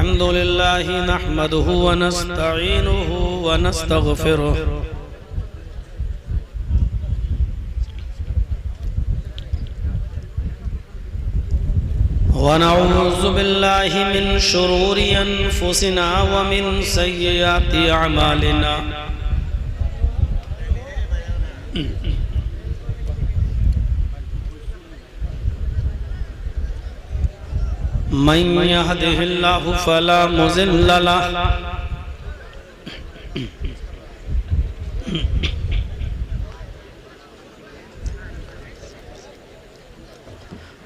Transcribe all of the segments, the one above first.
अल्हम्दुलिल्लाहि नहमदुहु व नस्तईनुहु व नस्तगफिरुह व नऊज़ु बिल्लाहि मिन शुरूरि अनफुसिना व मिन सय्यिआति अमालिना मन यहदिहिल्लाहु फला मुज़िल्ल लहु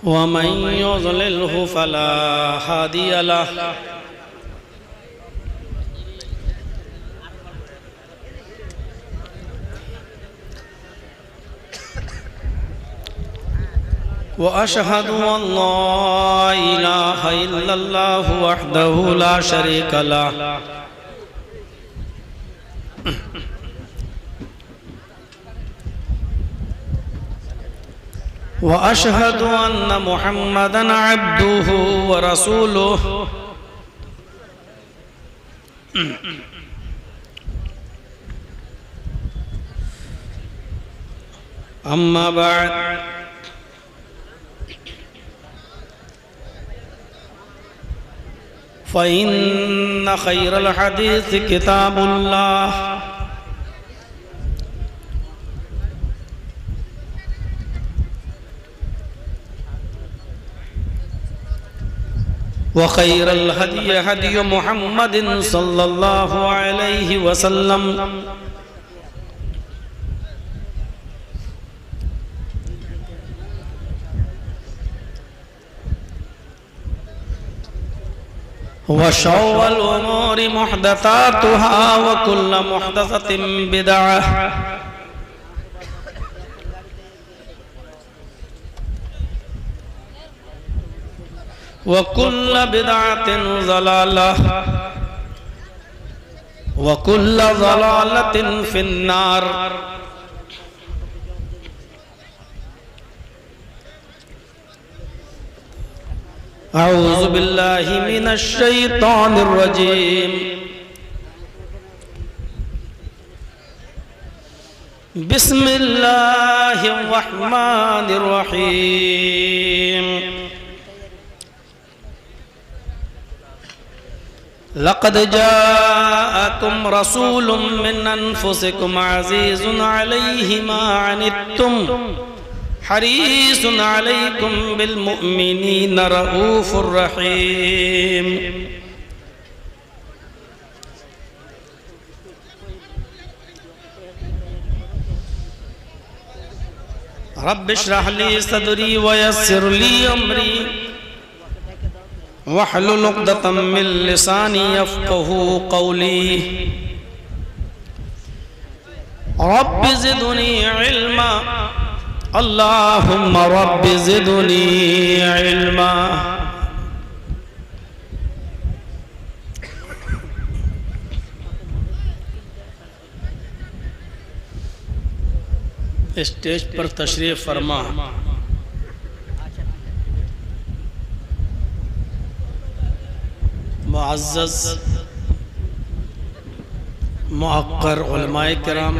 व मन युज़लिलहु फला हादिय लहु व अशहदु अल्ला इलाहा इल्लल्लाहु वहदहु ला शरीका लहु व अशहदु अन्न मुहम्मदन अब्दुहु व रसूलुहु अम्मा बाद फ़इन्न खैरल हदीस किताबुल्लाह व खैरल हदी हदी मुहम्मदिन सल्लल्लाहु अलैहि वसल्लम व शर्रुल उमूरि मुहदसातुहा व कुल्लु मुहदसतिन बिदअह व कुल्लु बिदअतिन ज़लालह व कुल्लु ज़लालतिन फिन्नार। अऊज़ु बिल्लाहि मिनश शैतानिर रजीम। बिस्मिल्लाहिर रहमानिर रहीम। लक़द जाअकुम रसूलुम मिन अनफुसिकुम अज़ीज़ुन अलैहि मा अनित्तुम हरीसुन अलैकुम बिल मुअमिनीन रऊफ़ुर रहीम। रब्बिश्रह ली सदरी व यस्सिर ली अमरी वहलुल उक़दतम मिन लिसानी यफ़क़हू क़ौली। रब्बि ज़िदनी इल्मा अल्लाहुम्मा रब्बि ज़िदनी इल्मा। स्टेज पर तशरीफ फरमा मुअज़्ज़ज़ मुअक्कर उलमाए किराम,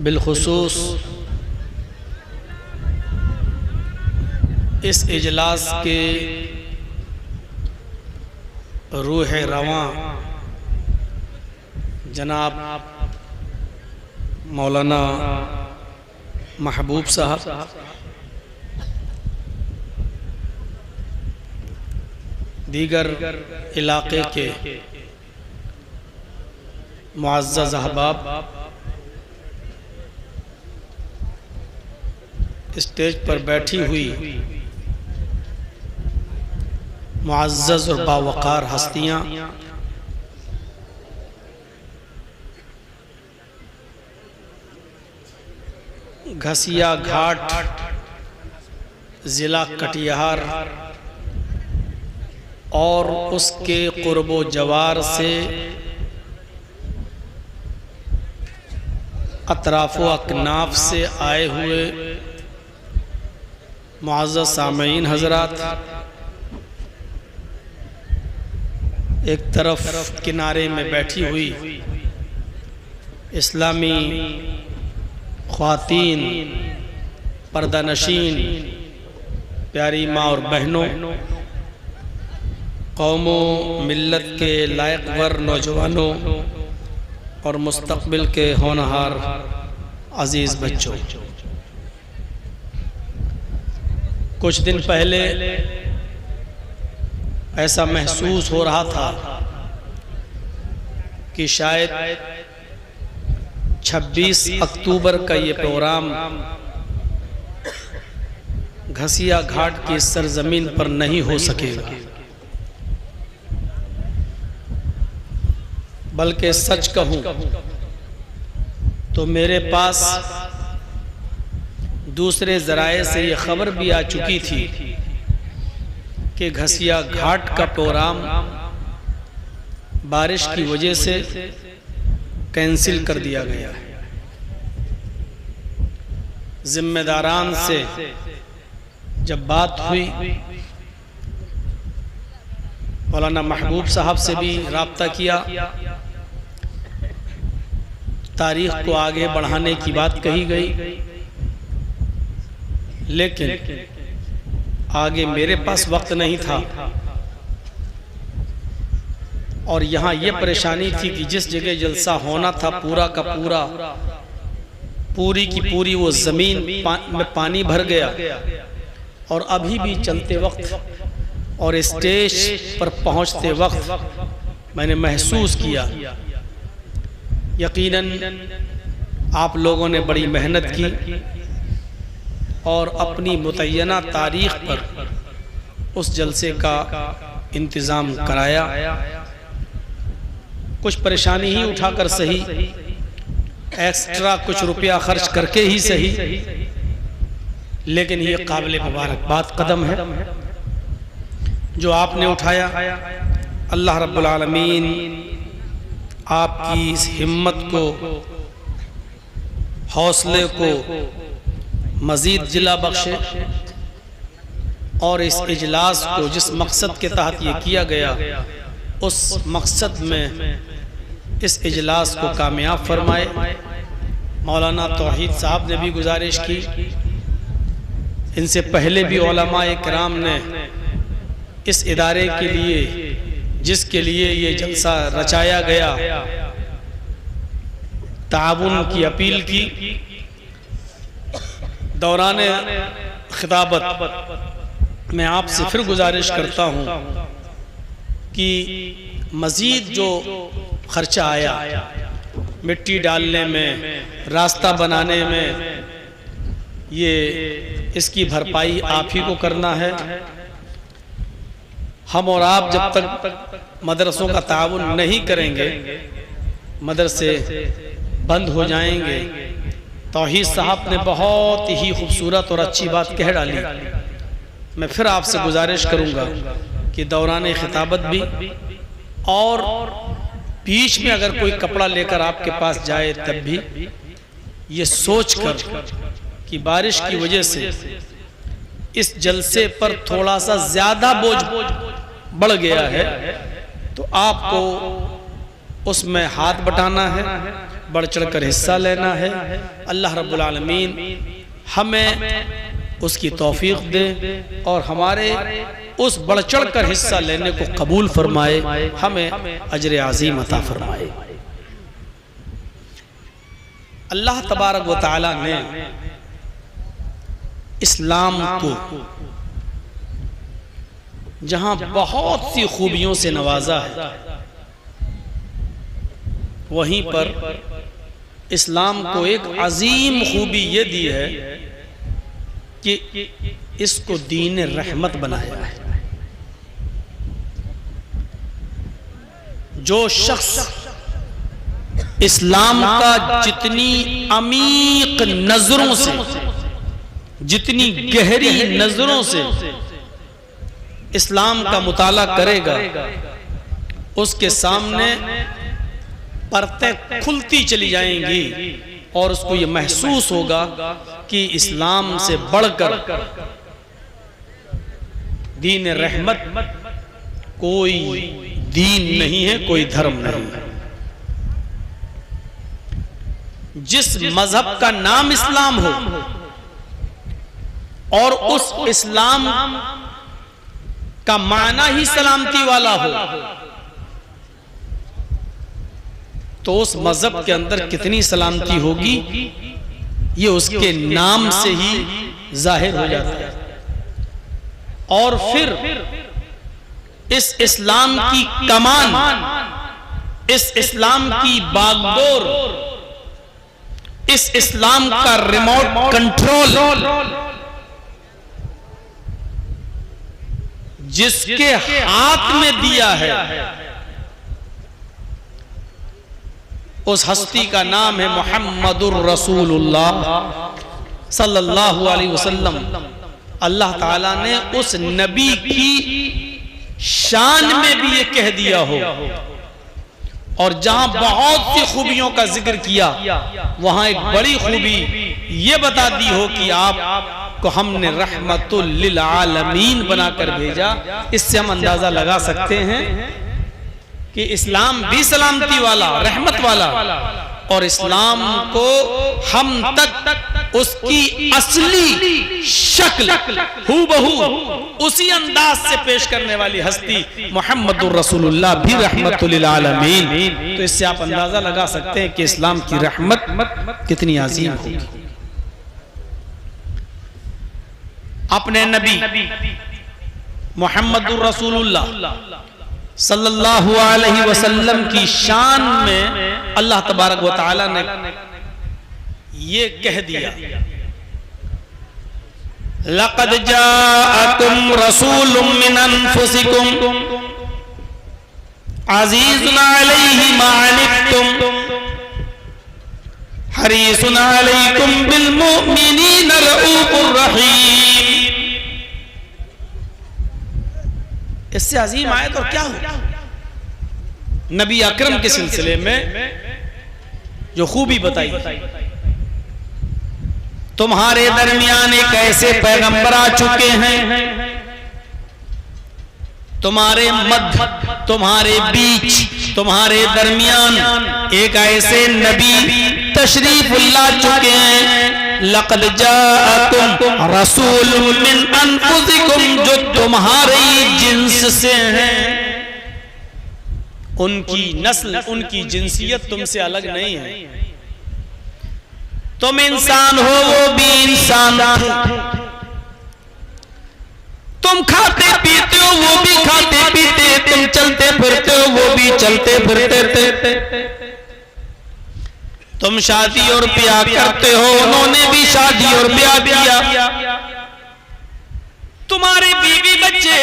बिलखुसूस इस इजलास के रूह रवां जनाब मौलाना महबूब साहब, दीगर इलाके के मुअज़्ज़ज़ अहबाब, स्टेज पर बैठी हुई मुअज़्ज़ज़ और बावक़ार हस्तियाँ, घसिया घाट ज़िला कटिहार और उसके क़ुर्बो जवार से अतराफ़ो अकनाफ से आए हुए मुअज़्ज़ज़ सामईन हज़रात, एक तरफ किनारे में बैठी हुई इस्लामी ख्वातीन, पर्दा नशीन, प्यारी माँ और बहनों, कौमों मिल्लत के लायक वर नौजवानों और मुस्तक़बिल के होनहार अज़ीज़ बच्चों, कुछ दिन पहले ऐसा महसूस हो रहा था कि शायद 26 अक्टूबर का ये प्रोग्राम घसिया घाट की सरजमीन पर नहीं हो सकेगा, बल्कि सच कहूं तो मेरे पास दूसरे ज़राए से ये खबर भी आ चुकी थी कि घसिया घाट का प्रोग्राम बारिश की वजह से कैंसिल कर दिया गया है। जिम्मेदारान से जब बात हुई, मौलाना महबूब साहब से भी राब्ता किया, तारीख को आगे बढ़ाने की बात कही गई, लेकिन आगे मेरे पास वक्त नहीं था और यहाँ ये परेशानी थी कि जिस जगह जलसा होना था पूरा का पूरा, पूरी की पूरी वो ज़मीन में पानी भर गया और अभी भी चलते वक्त और स्टेज पर पहुँचते वक्त मैंने महसूस किया, यकीनन आप लोगों ने बड़ी मेहनत की और अपनी मुतय्यना तारीख पर उस जलसे का इंतज़ाम कराया। कुछ परेशानी ही उठाकर सही, एक्स्ट्रा कुछ रुपया खर्च करके ही सही, लेकिन ये काबिल मुबारकबाद कदम है जो आपने उठाया। अल्लाह रब्बुल आलमीन आपकी इस हिम्मत को, हौसले को मज़ीद जिला बख्शे और इस इजलास को जिस मकसद के तहत ये किया गया उस मकसद में इस इजलास को कामयाब फरमाए। मौलाना तौहीद साहब ने भी गुजारिश की, इनसे पहले भी उलमाए किराम ने इस इदारे के लिए, जिसके लिए ये जलसा रचाया गया, ताउन की अपील की। दौरान खिताबत मैं आपसे फिर गुजारिश करता हूँ कि मज़ीद जो खर्चा आया मिट्टी डालने में, रास्ता बनाने में, ये इसकी भरपाई आप ही को करना है। हम और आप जब तक मदरसों का ताउन नहीं करेंगे, मदरसे बंद हो जाएंगे। तौहीद साहब ने बहुत ही खूबसूरत और अच्छी बात कह डाली। मैं फिर आपसे गुजारिश करूंगा कि दौरान खिताबत भी और बीच में अगर कोई कपड़ा लेकर आपके पास जाए तब भी ये सोचकर कि बारिश की वजह से इस जलसे पर थोड़ा सा ज़्यादा बोझ बढ़ गया है, तो आपको उसमें हाथ बटाना है, बढ़ चढ़कर हिस्सा लेना है। अल्लाह रब्बुल आलमीन हमें उसकी तौफीक दे और हमारे उस बढ़ चढ़कर हिस्सा लेने को कबूल फरमाए, हमें अजर अज़ीम अता फरमाए। अल्लाह तबारक व तआला ने इस्लाम को जहां बहुत सी खूबियों से नवाजा है, वहीं पर इस्लाम को एक अजीम खूबी ये दी है कि इसको दीन रहमत बनाया है। जो शख्स इस्लाम का जितनी अमीक नजरों से, जितनी गहरी नजरों से इस्लाम का मुताला करेगा, उसके सामने परतें खुलती चली जाएंगी और उसको ये महसूस होगा कि इस्लाम से बढ़कर दीन रहमत कोई दीन नहीं है, कोई धर्म नहीं है। जिस मजहब का नाम इस्लाम हो और उस इस्लाम का माना ही सलामती वाला हो, तो उस मजहब के अंदर कितनी सलामती होगी ये उसके नाम से ही जाहिर हो जाता है। और फिर इस इस्लाम की कमान, इस इस्लाम की बागडोर, इस इस्लाम का रिमोट कंट्रोल जिसके हाथ में दिया है, उस हस्ती का नाम है मुहम्मदुर रसूलुल्लाह सल्लल्लाहु अलैहि वसल्लम। अल्लाह ताला ने उस नबी की शान में भी ये कह दिया हो, और जहां बहुत सी खूबियों का जिक्र किया वहां एक बड़ी खूबी ये बता दी हो कि आपको हमने रहमतुल लिल आलमीन बनाकर भेजा। इससे हम अंदाजा लगा सकते हैं कि इस्लाम भी सलामती वाला, रहमत वाला, और इस्लाम को हम तक उसकी असली शक्ल हूबहू उसी अंदाज से पेश करने वाली हस्ती मुहम्मदुर रसूलुल्लाह भी रहमतुल लिल आलमीन। तो इससे आप अंदाजा लगा सकते हैं कि इस्लाम की रहमत कितनी अजीम होगी। अपने नबी मुहम्मदुर रसूलुल्लाह सल्लल्लाहु अलैहि वसल्लम की शान में अल्लाह तबारक व तआला ने ये कह दिया, लक़द जाअकुम रसूलुम मिन अनफुसिकुम अज़ीज़ुन अलैहि मा अनित्तुम हरीसुन अलैकुम बिल मुमिनीना रऊफ़ुर रहीम। इससे अजीम आयत और क्या हो। नबी अकरम के सिलसिले में जो खूबी बताई, तुम्हारे दरमियान एक ऐसे पैगंबर आ चुके हैं, तुम्हारे मध्य, तुम्हारे बीच, तुम्हारे दरमियान एक ऐसे नबी तशरीफ ला चुके हैं। लक़द जाअकुम रसूलुम मिन अनफुसिकुम, जो तुम्हारे जिन्स से हैं, उनकी नस्ल, उनकी जिनसियत तुमसे अलग नहीं है। तुम इंसान हो, वो भी इंसान थे। तुम खाते पीते हो, वो भी खाते पीते। तुम चलते फिरते हो, वो भी चलते फिरते थे। तुम शादी और ब्याह करते हो, उन्होंने भी शादी और ब्याह किया। तुम्हारे बीवी बच्चे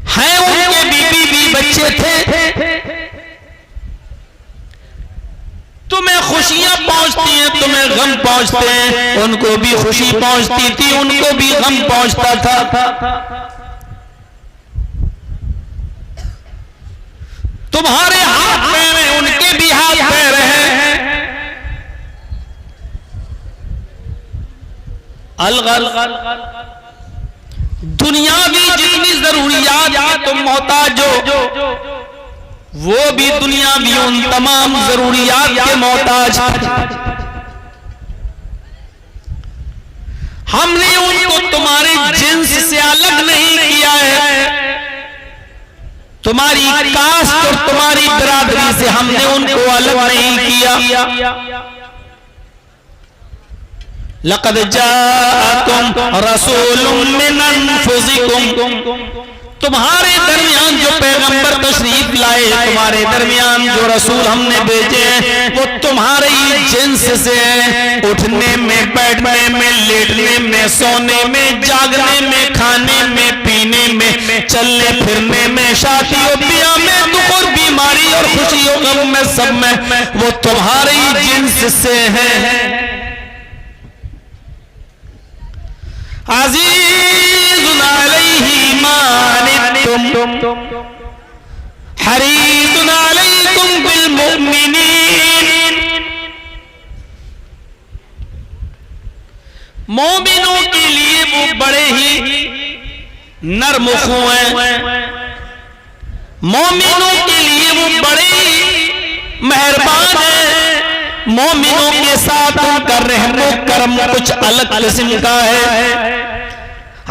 हैं, उनके बीवी भी बच्चे थे। तुम्हें खुशियां पहुंचती हैं, तुम्हें गम पहुंचते हैं। उनको भी खुशी पहुंचती थी, उनको भी गम पहुंचता था। तुम्हारे हाथ पैर हैं, उनके भी हाथ पैर हैं। अलगल दुनियावी जितनी जरूरियात तुम मोहताज हो, वो भी दुनियावी उन तमाम जरूरियात के मोहताज। हमने उनको तुम्हारे जिन्स से अलग नहीं किया है। तुम्हारी कास्ट और तुम्हारी बिरादरी से हमने उनको अलग नहीं किया। लक़द जाअकुम रसूलुम मिन अनफुसिकुम, तुम्हारे दरमियान जो पैगंबर तशरीफ लाए, तुम्हारे दरमियान जो रसूल हमने भेजे हैं, वो तुम्हारे ही जिन्स से हैं। उठने में, बैठने में, लेटने में, सोने में, जागने में, खाने में, पीने में, चलने फिरने में, शादियों ब्याह में, दुख और बीमारी और खुशियों गम में, सब में वो तुम्हारे ही जिन्स से हैं। अज़ीज़ुन अलैहि मा अनित्तुम हरीसुन अलैकुम बिल मुमिनीन, मोमिनों के लिए वो बड़े ही नर्म खो हैं, मोमिनों के लिए वो बड़े मेहरबान है। मोमिनों के साथ उनका रहमो करम कुछ अलग किस्म का है।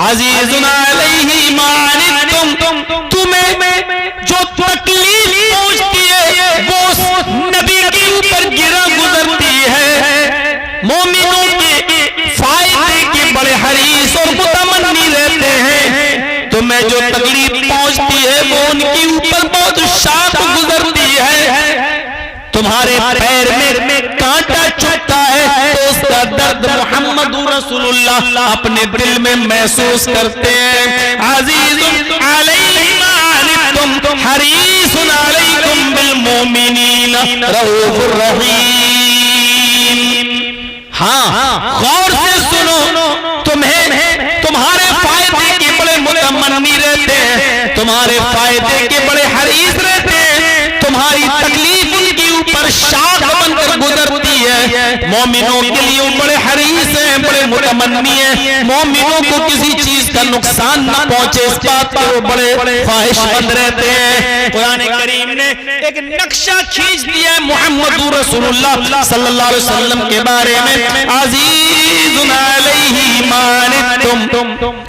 अज़ीज़ुन अलैहि मा अनित्तुम, तुम्हें जो तकलीफ पहुंचती है वो नबी के ऊपर गिरा गुजरती है। मोमिनों के फायदे के बड़े हरीस और मुतमन्नी रहते हैं। तुम्हें जो तकलीफ पहुंचती है वो उनके ऊपर बहुत शाख गुजरती है। तुम्हारे पैर में कांटा चुभता है तो उसका दर्द मोहम्मद रसूलुल्लाह अपने दिल में महसूस करते हैं। अज़ीज़ुन अलैहि मा अनित्तुम हरीसुन अलैकुम बिल मोमिनीना रऊफुर रहीम। हाँ, गौर से सुनो, तुम्हें तुम्हारे फायदे के बड़े मुतमन्नी रहते हैं, तुम्हारे फायदे के बड़े हरीस रहते हैं। तुम्हारी तकलीफ उनके ऊपर शाख बनकर गुजरती है। मोमिनों के लिए वो बड़े हरीस हैं, बड़े मुतमन्नी हैं। मोमिनों को किसी चीज का नुकसान ना पहुंचे इस बात पर वो बड़े ख्वाहिशमंद रहते हैं। कुरान करीम ने एक नक्शा खींच दिया है मोहम्मद रसूलुल्लाह सल्लल्लाहु अलैहि वसल्लम के बारे में। अज़ीज़ुन अलैहि मा अनित्तुम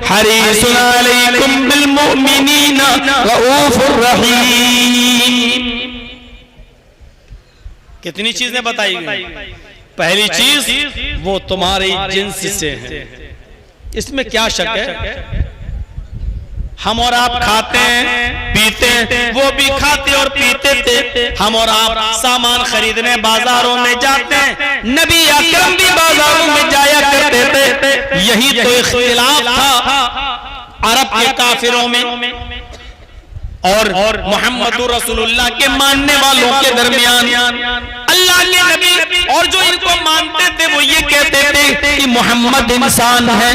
हरीसुन अलैकुम बिल मुमिनीना रऊफुर रहीम। कितनी चीजें बताई गई। पहली चीज वो तुम्हारी जिन्स से है, इसमें क्या शक है। हम और आप खाते हैं पीते हैं, वो भी खाते और पीते थे। हम और आप सामान खरीदने बाजारों में जाते हैं, नबी अकरम भी बाजारों में जाया करते थे। यही तो इख्तिलाफ था अरब के काफिरों में और मोहम्मद रसूलुल्लाह के मानने वालों के दरमियान। अल्लाह के नबी और जो इनको मानते थे वो ये कहते थे कि मोहम्मद इंसान है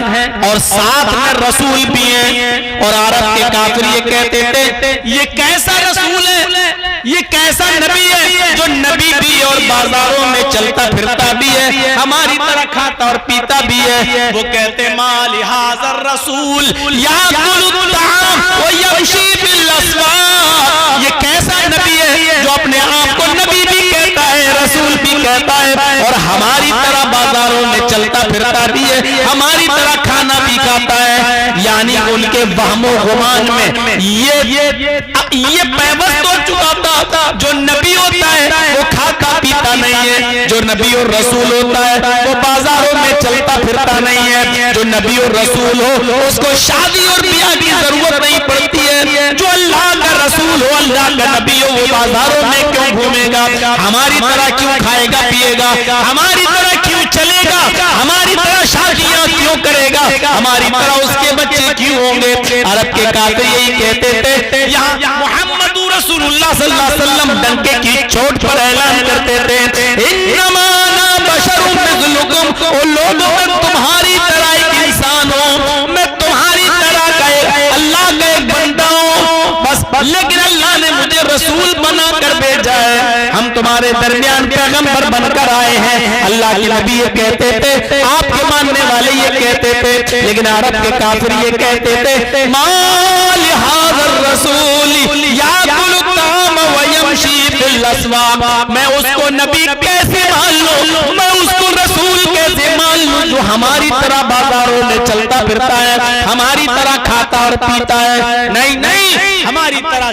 और साथ में रसूल भी हैं। और अरब के काफिर ये कहते थे ये कैसा रसूल है, ये कैसा नबी है जो नबी भी और बाजारों में चलता फिरता भी है, हमारी तरह खाता और पीता भी है। वो कहते माल हाज़र रसूल याकुलुत ताम व यमशी बिल अस्वाक, ये कैसा नबी है जो अपने आप को नबी भी कहता है, रसूल भी कहता है और हमारी तरह बाजारों में चलता फिरता भी है, हमारी तरह खाना भी खाता है। यानी उनके वहमो गुमान में ये पैवस्त हो चुका था जो नबी होता है वो खाता पीता नहीं है, जो नबी और रसूल होता है वो बाजारों में चलता फिरता नहीं है। जो नबी और रसूल हो उसको शादी और ब्याह की जरूरत नहीं पड़ती है। जो अल्लाह का रसूल हो, अल्लाह का नबी हो, वो बाजारों में क्यों घूमेगा, हमारी तरह क्यों खाएगा पिएगा, हमारी तरह क्यों चलेगा, हमारी तरह शादियां क्यों करेगा, हमारी तरह उसके बच्चे क्यों होंगे। अरब के काफिर यही कहते थे। यहाँ मोहम्मद रसूलुल्लाह सल्लल्लाहु अलैहि वसल्लम डंके की चोट पर ऐलान करते थे इन्नमा अना बशरुम मिस्लुकुम, ओ लोगों मैं तुम्हारी तरह एक इंसान हूं, मैं तुम्हारी तरह का अल्लाह का एक बंदा हूं बस, लेकिन अल्लाह ने मुझे रसूल बनाकर भेजा है, हम तुम्हारे दरमियान पैगंबर बनकर आए हैं। अल्लाह के नबी ये कहते थे, आपके मानने वाले ये कहते थे, लेकिन अरब के काफिर ये कहते थे माल हाज़र रसूल याकुलुत ताम व यमशी बिल अस्वाक, मैं उसको नबी कैसे मान लूं, मैं उसको रसूल कैसे मान लूं जो हमारी तरह बाजारों में चलता फिरता है, हमारी तरह खाता और पीता है। नहीं नहीं, हमारी तरह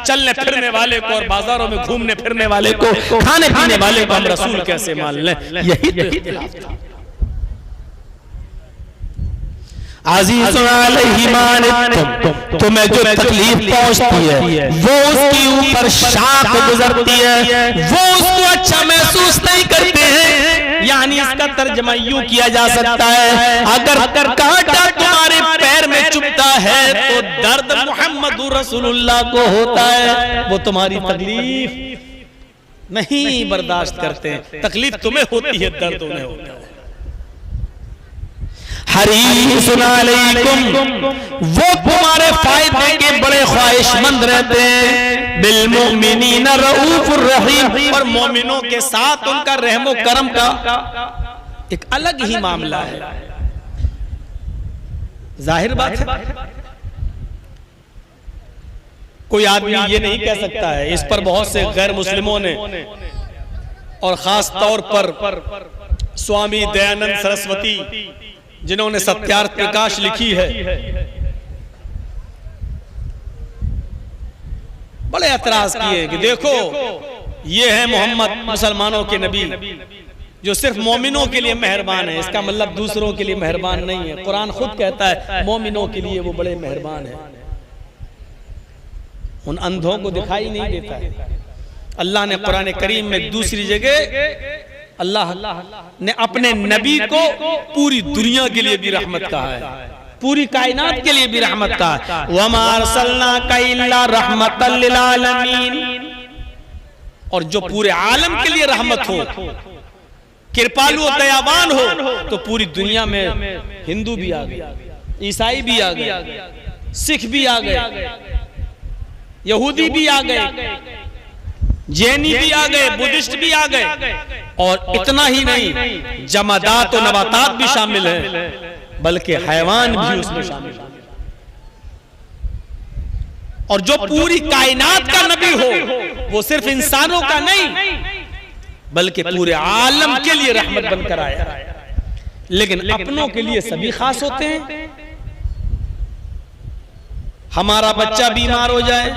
चलने फिरने वाले को और बाजारों में घूमने फिरने वाले को, खाने पीने वाले को हम रसूल कैसे मान लें। यही तो इख्तिलाफ था। अज़ीज़ुन अलैहि मा अनित्तुम, तुम्हें जो तकलीफ पहुंचती है वो उसके ऊपर शाख गुजरती है, वो उसको अच्छा महसूस नहीं करते हैं। यानी इसका तर्जमा यूं किया जा सकता है, अगर कांटा तुम्हारे पैर में चुभता है तो दर्द मोहम्मद रसूलुल्लाह को होता है, वो तुम्हारी तकलीफ नहीं बर्दाश्त करते। तकलीफ तुम्हें होती है, दर्द उन्हें होता है। हरीसुन अलैकुम, वो तुम्हारे फायदे के बड़े ख्वाहिशमंद रहते हैं। बिल मुमिनीना रऊफुर रहीम, और मोमिनों के साथ उनका रहमो करम का एक अलग ही मामला है। जाहिर बात है कोई आदमी ये नहीं कह सकता है। इस पर बहुत से गैर मुस्लिमों ने और खास तौर पर स्वामी दयानंद सरस्वती जिन्होंने सत्यार्थ प्रकाश लिखी है, बड़े एतराज किए कि देखो ये है मोहम्मद मुसलमानों के नबी जो सिर्फ मोमिनों के लिए मेहरबान है, इसका मतलब दूसरों के लिए मेहरबान नहीं है। कुरान खुद कहता है मोमिनों के लिए वो बड़े मेहरबान है, उन अंधों को दिखाई नहीं देता है। अल्लाह ने कुरान करीम में दूसरी जगह अल्लाह ने अपने नबी को पूरी दुनिया के लिए भी रहमत कहा है, पूरी कायनात के लिए भी रहमत कहा है। वमा अरसलनाका इल्ला रहमतल लिल आलमीन, और जो पूरे आलम के लिए रहमत हो, कृपालु और दयावान हो, तो पूरी दुनिया में हिंदू भी आ गए, ईसाई भी आ गए, सिख भी आ गए, यहूदी भी आ गए, जैनी भी आ गए, बुद्धिस्ट भी आ गए, और इतना ही नहीं जमादात और नबातात भी शामिल हैं, बल्कि हैवान भी उसमें शामिल हैं। और जो पूरी कायनात का नबी हो वो सिर्फ इंसानों का नहीं बल्कि पूरे आलम के लिए रहमत बनकर आया। लेकिन अपनों के लिए सभी खास होते हैं। हमारा बच्चा बीमार हो जाए,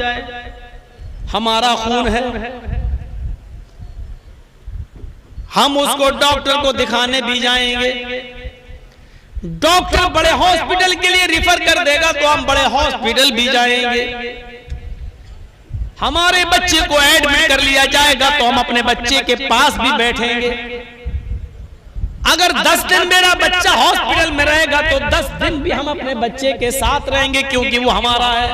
हमारा खून है, हम उसको डॉक्टर को दिखाने भी जाएंगे, डॉक्टर बड़े हॉस्पिटल के लिए रिफर कर देगा तो हम बड़े हॉस्पिटल भी जाएंगे। हमारे बच्चे को एडमिट कर लिया जाएगा तो हम अपने बच्चे के पास भी बैठेंगे। अगर 10 दिन मेरा बच्चा हॉस्पिटल में रहेगा तो 10 दिन भी हम अपने बच्चे के साथ रहेंगे, क्योंकि वो हमारा है।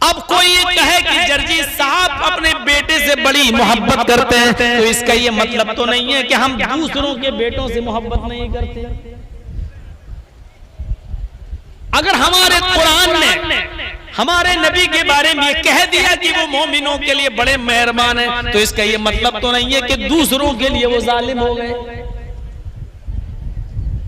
अब कोई ये कहे कि जर्जी साहब अपने बेटे से बड़ी मोहब्बत करते हैं, तो इसका ये मतलब तो नहीं है कि हम दूसरों के बेटों से मोहब्बत नहीं करते। अगर हमारे कुरान ने हमारे नबी के बारे में ये कह दिया कि वो मोमिनों के लिए बड़े मेहरबान हैं, तो इसका ये मतलब तो नहीं है कि दूसरों के लिए वो जालिम हो गए।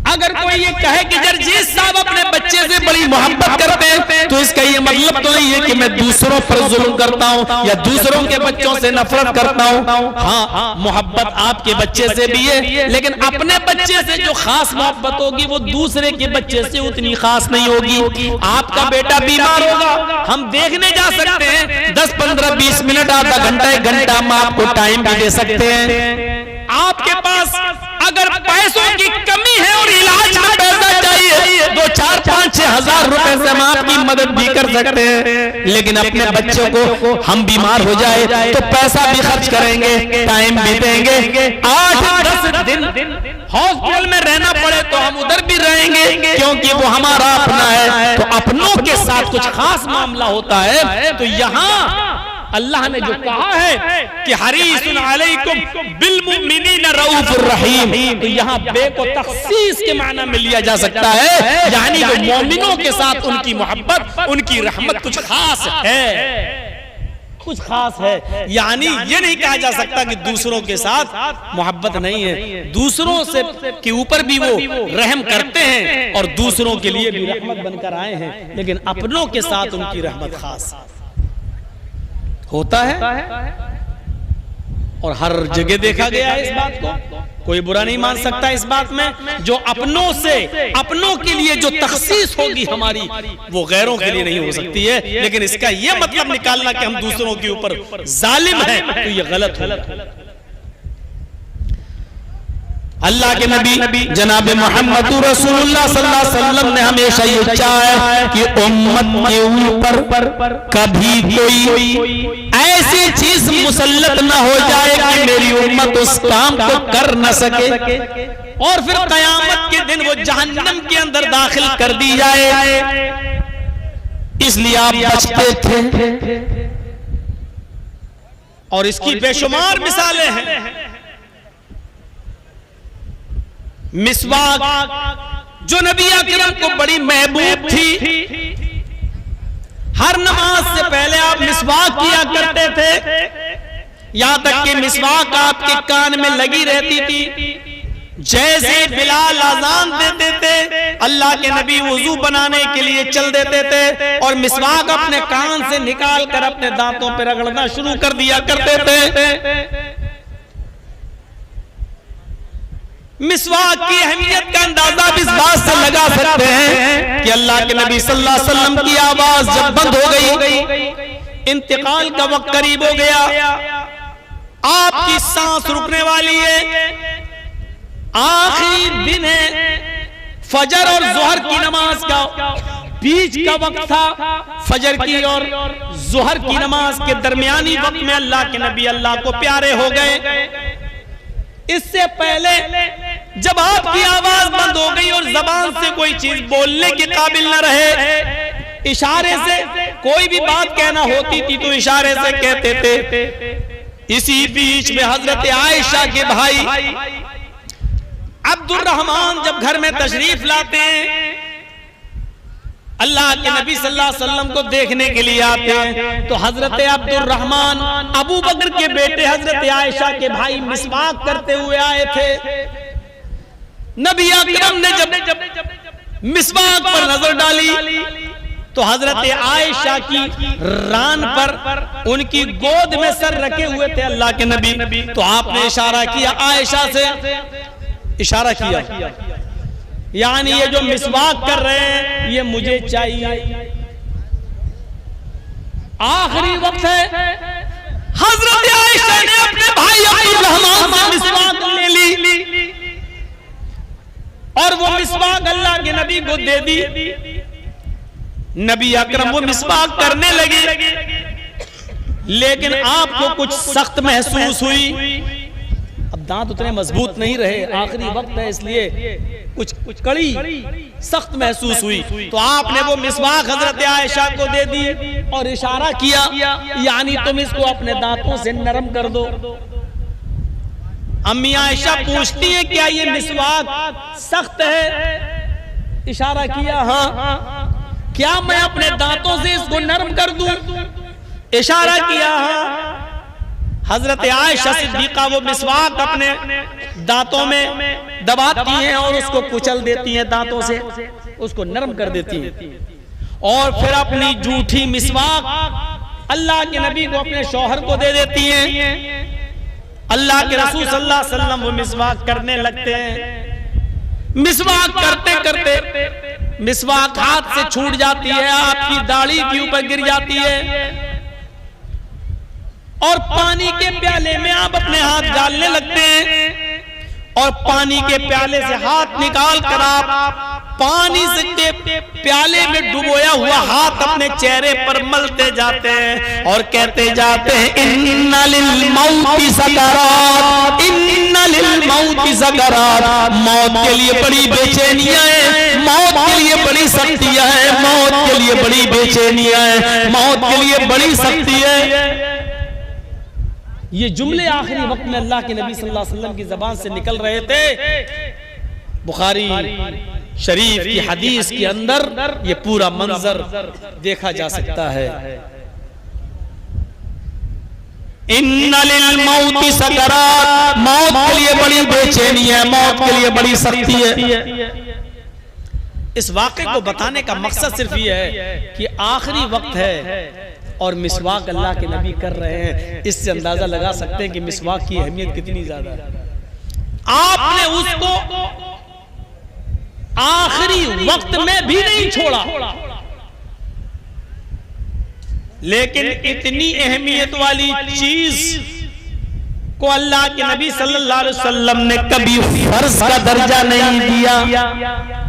अगर कोई ये कहे कि जर्जीत साहब अपने बच्चे से बड़ी मोहब्बत करते हैं, तो इसका ये मतलब तो नहीं है कि मैं दूसरों पर जुल्म करता हूं या दूसरों के बच्चों से नफरत करता हूं। हाँ, मोहब्बत आपके बच्चे से भी है, लेकिन अपने बच्चे से जो खास मोहब्बत होगी वो दूसरे के बच्चे से उतनी खास नहीं होगी। आपका बेटा बीमार होगा, हम देखने जा सकते हैं, 10, 15, 20 मिनट, आधा घंटा, 1 घंटा हम आपको टाइम भी दे सकते हैं। आपके पास अगर पैसों की कमी है और इलाज में पैसा चाहिए, 2, 4, 5, 6 हजार रुपए से हम आपकी मदद भी कर सकते हैं। लेकिन अपने बच्चों को हम बीमार हो जाए तो पैसा भी खर्च करेंगे, टाइम भी देंगे, 8-10 दिन हॉस्पिटल में रहना पड़े तो हम उधर भी रहेंगे, क्योंकि वो हमारा अपना है। तो अपनों के साथ कुछ खास मामला होता है। तो यहाँ अल्लाह ने जो कहा है कि हरीसुन अलैकुम बिल मुमिनीन रऊफुर रहीम, तो यहाँ बे को तखसीस के माना में लिया जा सकता है, यानी वो मोमिनों के साथ उनकी मोहब्बत, उनकी रहमत कुछ खास है, कुछ खास है। यानी ये नहीं कहा जा सकता कि दूसरों के साथ मोहब्बत नहीं है, दूसरों से के ऊपर भी वो रहम करते हैं और दूसरों के लिए भी रहमत बनकर आए हैं, लेकिन अपनों के साथ उनकी रहमत खास होता है। और हर जगह देखा गया है इस बात को, कोई बुरा नहीं मान सकता इस बात में। जो अपनों से, अपनों के लिए जो तखसीस होगी हमारी, वो गैरों के लिए नहीं हो सकती है। लेकिन इसका ये मतलब निकालना कि हम दूसरों के ऊपर जालिम हैं, तो ये गलत है। अल्लाह के नबी जनाब मोहम्मद रसूलुल्लाह सल्लल्लाहु अलैहि वसल्लम ने हमेशा ये चाहा है कि उम्मत के ऊपर कभी कोई ऐसी चीज मुसल्लत न हो जाए कि मेरी उम्मत उस काम को कर न सके और फिर कयामत के दिन वो जहन्नम के अंदर दाखिल कर दी जाए। इसलिए आप बचते थे और इसकी बेशुमार मिसालें हैं। मिसवाक जो नबी अकरम को बड़ी महबूब थी, हर नमाज से पहले आप मिसवाक किया करते थे, यहां तक कि मिसवाक आपके कान में लगी रहती थी। जैसे बिलाल अजान देते थे अल्लाह के नबी वुजू बनाने के लिए चल देते थे और मिसवाक अपने कान से निकाल कर अपने दांतों पर रगड़ना शुरू कर दिया करते थे। मिसवाक की अहमियत का अंदाजा भी इस बात से लगा सकते हैं कि अल्लाह के नबी सल्लल्लाहु अलैहि वसल्लम की आवाज जब बंद हो गई, इंतकाल का वक्त करीब हो गया, आपकी सांस रुकने वाली है, आखिरी दिन है, फजर और जोहर की नमाज का बीच का वक्त था। फजर की और जोहर की नमाज के दरमियानी वक्त में अल्लाह के नबी अल्लाह को प्यारे हो गए। इससे पहले जब आपकी आवाज बंद हो गई और जबान से कोई चीज बोलने के काबिल न रहे, इशारे से कोई भी बात कहना होती थी तो इशारे से कहते थे। इसी बीच में हजरत आयशा के भाई अब्दुर्रहमान जब घर में तशरीफ लाते हैं, अल्लाह के नबी सल्लल्लाहु अलैहि वसल्लम को देखने के लिए आते हैं, तो हजरत अब्दुर्रहमान अबू बकर के बेटे हजरत आयशा के भाई मिसवाक करते हुए आए थे। नबी अकरम ने जब मिसवाक पर नजर डाली तो हजरत आयशा की रान पर उनकी गोद में सर रखे हुए थे अल्लाह के नबी, तो आपने इशारा किया, आयशा से इशारा किया, यानी ये जो मिसवाक कर रहे हैं ये मुझे चाहिए। आखिरी वक्त है, हजरत आयशा ने अपने भाई अब्दुर्रहमान से मिसवाक ले ली और वो मिसवाक अल्लाह के नबी को दे दी। नबी अकरम वो मिसवाक करने लगे, लेकिन आपको कुछ सख्त महसूस हुई। अब दांत उतने मजबूत नहीं रहे, आखिरी वक्त है इसलिए कुछ कड़ी सख्त महसूस हुई, तो आपने वो मिसवाक हजरत आयशा को दे दी और इशारा किया, यानी तुम इसको अपने दांतों से नरम कर दो। अम्मी आयशा पूछती है क्या ये मिसवाक सख्त है? इशारा किया हाँ। क्या मैं अपने दांतों से इसको नरम कर दूं? इशारा किया हाँ। हजरत आयशा सिद्दीका वो मिसवाक अपने दांतों में दबाती हैं और उसको कुचल देती हैं, दांतों से उसको नरम कर देती हैं और फिर अपनी जूठी मिसवाक अल्लाह के नबी को अपने शौहर को दे देती हैं। अल्लाह के रसूल सल्लल्लाहु अलैहि वसल्लम वो मिसवाक करने लगते हैं। मिसवाक करते करते मिसवाक हाथ से छूट जाती है, आपकी दाढ़ी के ऊपर गिर जाती है और पानी के प्याले में आप अपने हाथ डालने लगते हैं और पानी के प्याले से हाथ निकाल कर आप पानी से प्याले में डुबोया हुआ हाथ अपने चेहरे पर मलते जाते हैं और कहते जाते हैं इन्ना लिल मौति सकरात, इन्ना लिल मौति सकरात। मौत के लिए बड़ी बेचैनियां हैं, मौत के लिए बड़ी सख्तियां हैं, मौत के लिए बड़ी बेचैनियां हैं, मौत के लिए बड़ी सख्ती है। ये जुमले आखिरी वक्त में अल्लाह के नबी सल्लल्लाहु अलैहि वसल्लम की ज़बान से निकल रहे थे। बुखारी शरीफ की हदीस के अंदर ये पूरा मंजर देखा जा सकता है। इन्ना लिल मौति सकरात, मौत के लिए बड़ी बेचैनी है, मौत के लिए बड़ी सख्ती है। इस वाक़े को बताने का मकसद सिर्फ ये है कि आखिरी वक्त है और मिसवाक अल्लाह के नबी कर रहे हैं। इससे अंदाजा लगा सकते हैं कि मिसवाक की अहमियत कितनी ज्यादा है। आपने उसको आखिरी वक्त में भी नहीं छोड़ा, लेकिन इतनी अहमियत वाली चीज को अल्लाह के नबी सल्लल्लाहु अलैहि वसल्लम ने कभी फर्ज का दर्जा नहीं दिया।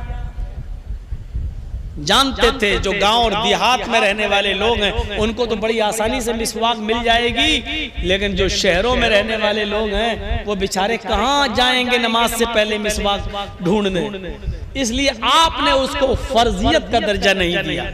जानते थे जो गांव और देहात में रहने वाले लोग हैं उनको तो बड़ी आसानी से मिसवाक मिल जाएगी, लेकिन जो शहरों में रहने वाले लोग हैं वो बेचारे कहां जाएंगे नमाज से पहले मिसवाक ढूंढने। इसलिए आपने उसको फर्जियत का दर्जा नहीं दिया,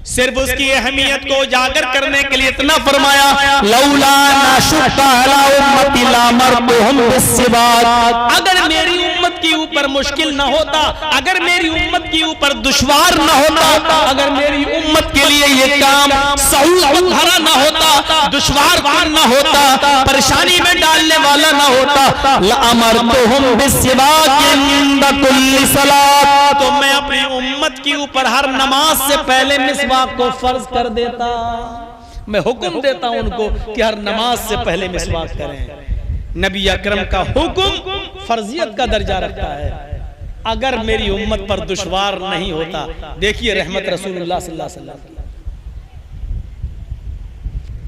सिर्फ उसकी अहमियत को उजागर करने के लिए इतना फरमाया लौला नाशुक्का अला उम्मती लामरतुहुम बिस्सिवाक, अगर मेरी उम्मत की के ऊपर मुश्किल ना होता, अगर मेरी उम्मत के ऊपर दुश्वार ना होता, अगर मेरी उम्मत के लिए ये काम सहूलत भरा ना होता, दुश्वार ना होता, परेशानी में डालने वाला ना होता, लअमरतुहुम बिस्सिवाक इंद कुल्ली सलात, तो मैं अपनी उम्मत के ऊपर हर नमाज से पहले मिसवाक को फर्ज कर देता। मैं हुक्म देता हूं उनको कि हर नमाज से पहले मिसवाक करें। नबी अकरम का हुक्म फर्जियत का दर्जा रखता है। अगर मेरी उम्मत पर दुश्वार नहीं होता, देखिए रहमत रसूलुल्लाह सल्लल्लाहु अलैहि वसल्लम की,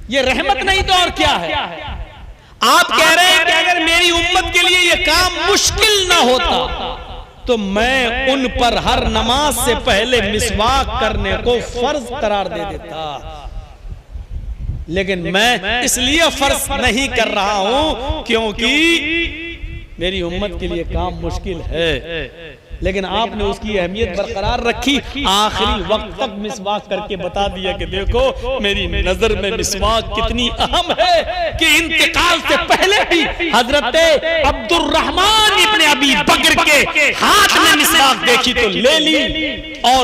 ये रहमत नहीं तो और क्या है। आप कह रहे हैं कि अगर मेरी उम्मत के लिए ये काम मुश्किल ना होता तो मैं उन पर हर नमाज से पहले मिसवाक करने को फर्ज करार दे देता, लेकिन मैं इसलिए फर्ज नहीं कर रहा हूं क्योंकि मेरी उम्मत के लिए काम मुश्किल है। लेकिन आपने उसकी अहमियत बरकरार रखी, आखिरी वक्त तक मिसवाक करके बता दिया कि देखो मेरी नजर में मिसवाक कितनी अहम है कि इंतकाल से पहले ही हजरत अब्दुर्रहमान इब्ने अबी बकर के हाथ में मिसवाक देखी तो ले ली, और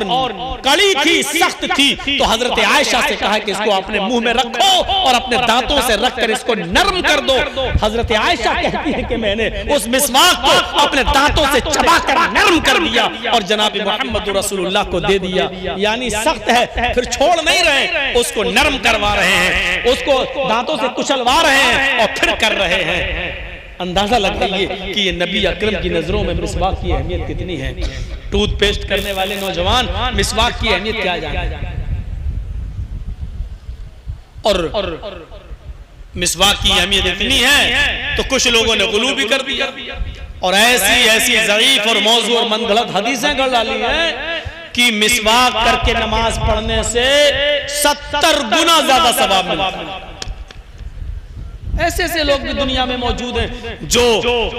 कड़ी थी, सख्त थी, तो हजरत आयशा से कहा कि इसको अपने मुंह में रखो और अपने दांतों से रखकर इसको नरम कर दो। हजरत आयशा कहती है कि मैंने उस मिसवाक को अपने दांतों से चबाकर नरम कर दिया और जनाब मोहम्मद रसूलुल्लाह को दे दिया। यानी सख्त है, फिर छोड़ नहीं रहे, उसको नरम करवा रहे हैं, उसको दांतों से कुचलवा रहे हैं और फिर कर रहे हैं। अंदाजा लगाइए कि ये नबी अकरम की नजरों में मिसवाक की अहमियत कितनी है। टूथपेस्ट करने वाले नौजवान मिसवाक की अहमियत क्या जाने, और मिसवाक की अहमियत इतनी है तो कुछ लोगों ने गुलू भी कर दिया और ऐसी ऐसी ज़ईफ और मौजू और मनगढ़ंत हदीसें गढ़ डाली हैं कि मिसवाक करके नमाज पढ़ने से 70 गुना ज्यादा सवाब मिलता है। ऐसे ऐसे लोग भी दुनिया में मौजूद हैं जो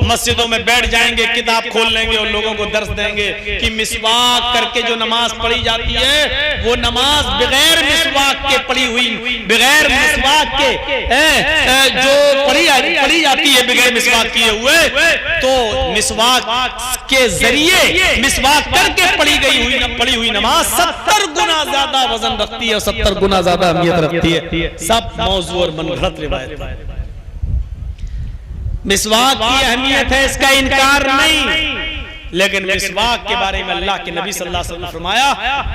मस्जिदों में बैठ जाएंगे, किताब खोल लेंगे और लोगों को दर्स देंगे कि मिसवाक करके जो नमाज पढ़ी जाती है वो नमाज बगैर मिसवाक के पढ़ी हुई, बगैर मिसवाक के जो पढ़ी जाती है बगैर मिसवाक किए हुए, तो मिसवाक के जरिए मिसवाक करके पढ़ी हुई नमाज 70 गुना ज्यादा वजन रखती है और 70 गुना ज्यादा अहमियत रखती है। सब मौजू और मनगढ़ंत रिवायत है। मिसवाक की अहमियत है, इसका इनकार नहीं, लेकिन मिसवाक के बारे में अल्लाह के नबी सल्लल्लाहु अलैहि वसल्लम ने फरमाया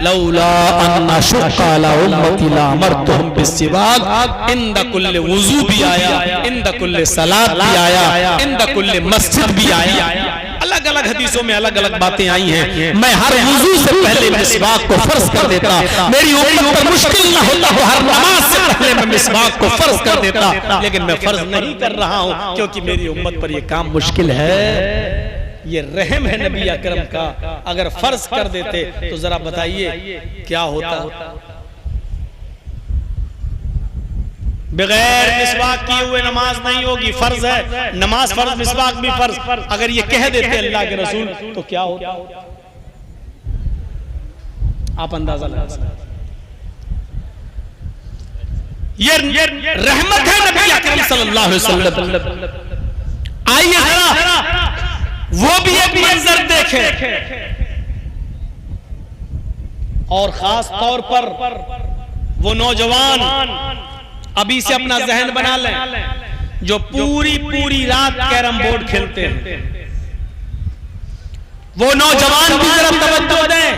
लौला अन्ना शुक्का ला उम्मती ला अमरतुहुम बिस्सिवाक इंद कुल्ले वुजू भी आया, इंद कुल्ले सलात भी आया, इंद कुल्ले मस्जिद भी आया। अलग अलग हदीसों में अलग अलग बातें आई हैं। मैं हर वुजू से पहले मिसवाक को फर्ज कर देता, मेरी उम्मत पर मुश्किल ना होता तो हर नमाज से पहले मैं मिसवाक को फर्ज कर देता, लेकिन मैं फर्ज नहीं कर रहा हूं क्योंकि मेरी उम्मत पर यह काम मुश्किल है। ये रहम है नबी अकरम का। अगर फर्ज कर देते तो जरा बताइए क्या होता। बगैर मिसवाक किए हुए नमाज नहीं होगी, फर्ज है नमाज, फर्ज मिसवाक भी फर्ज। अगर ये कह देते अल्लाह के रसूल तो क्या होता, आप अंदाजा लगा सकते। ये रहमत है नबी अकरम सल्लल्लाहु अलैहि वसल्लम। आइए जरा वो भी एक मंजर देखें, और खास तौर पर वो नौजवान अभी से अपना जहन बना लें जो पूरी रात कैरम बोर्ड खेलते हैं। वो नौजवान भी जरा तवज्जो दें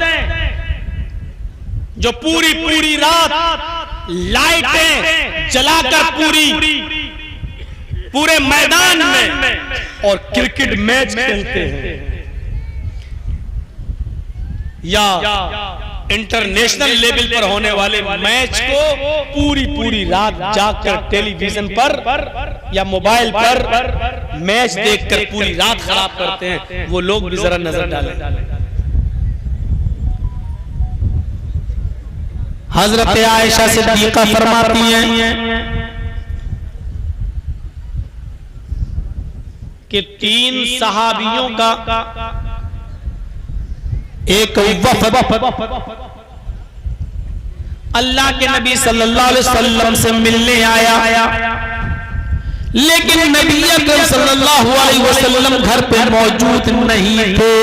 जो पूरी रात लाइटें जलाकर पूरे मैदान में और क्रिकेट मैच खेलते हैं, या इंटरनेशनल लेवल पर होने वाले मैच को पूरी रात जाकर टेलीविजन पर या मोबाइल पर मैच देखकर पूरी रात खराब करते हैं। वो लोग भी जरा नजर डालें। हजरत आयशा सिद्दीका फरमाती हैं कि 3 सहाबियों का एक वफद अल्लाह के नबी सल्लल्लाहु अलैहि वसल्लम से मिलने आया। लेकिन नबी अकरम सल्लल्लाहु अलैहि वसल्लम घर पे मौजूद नहीं थे।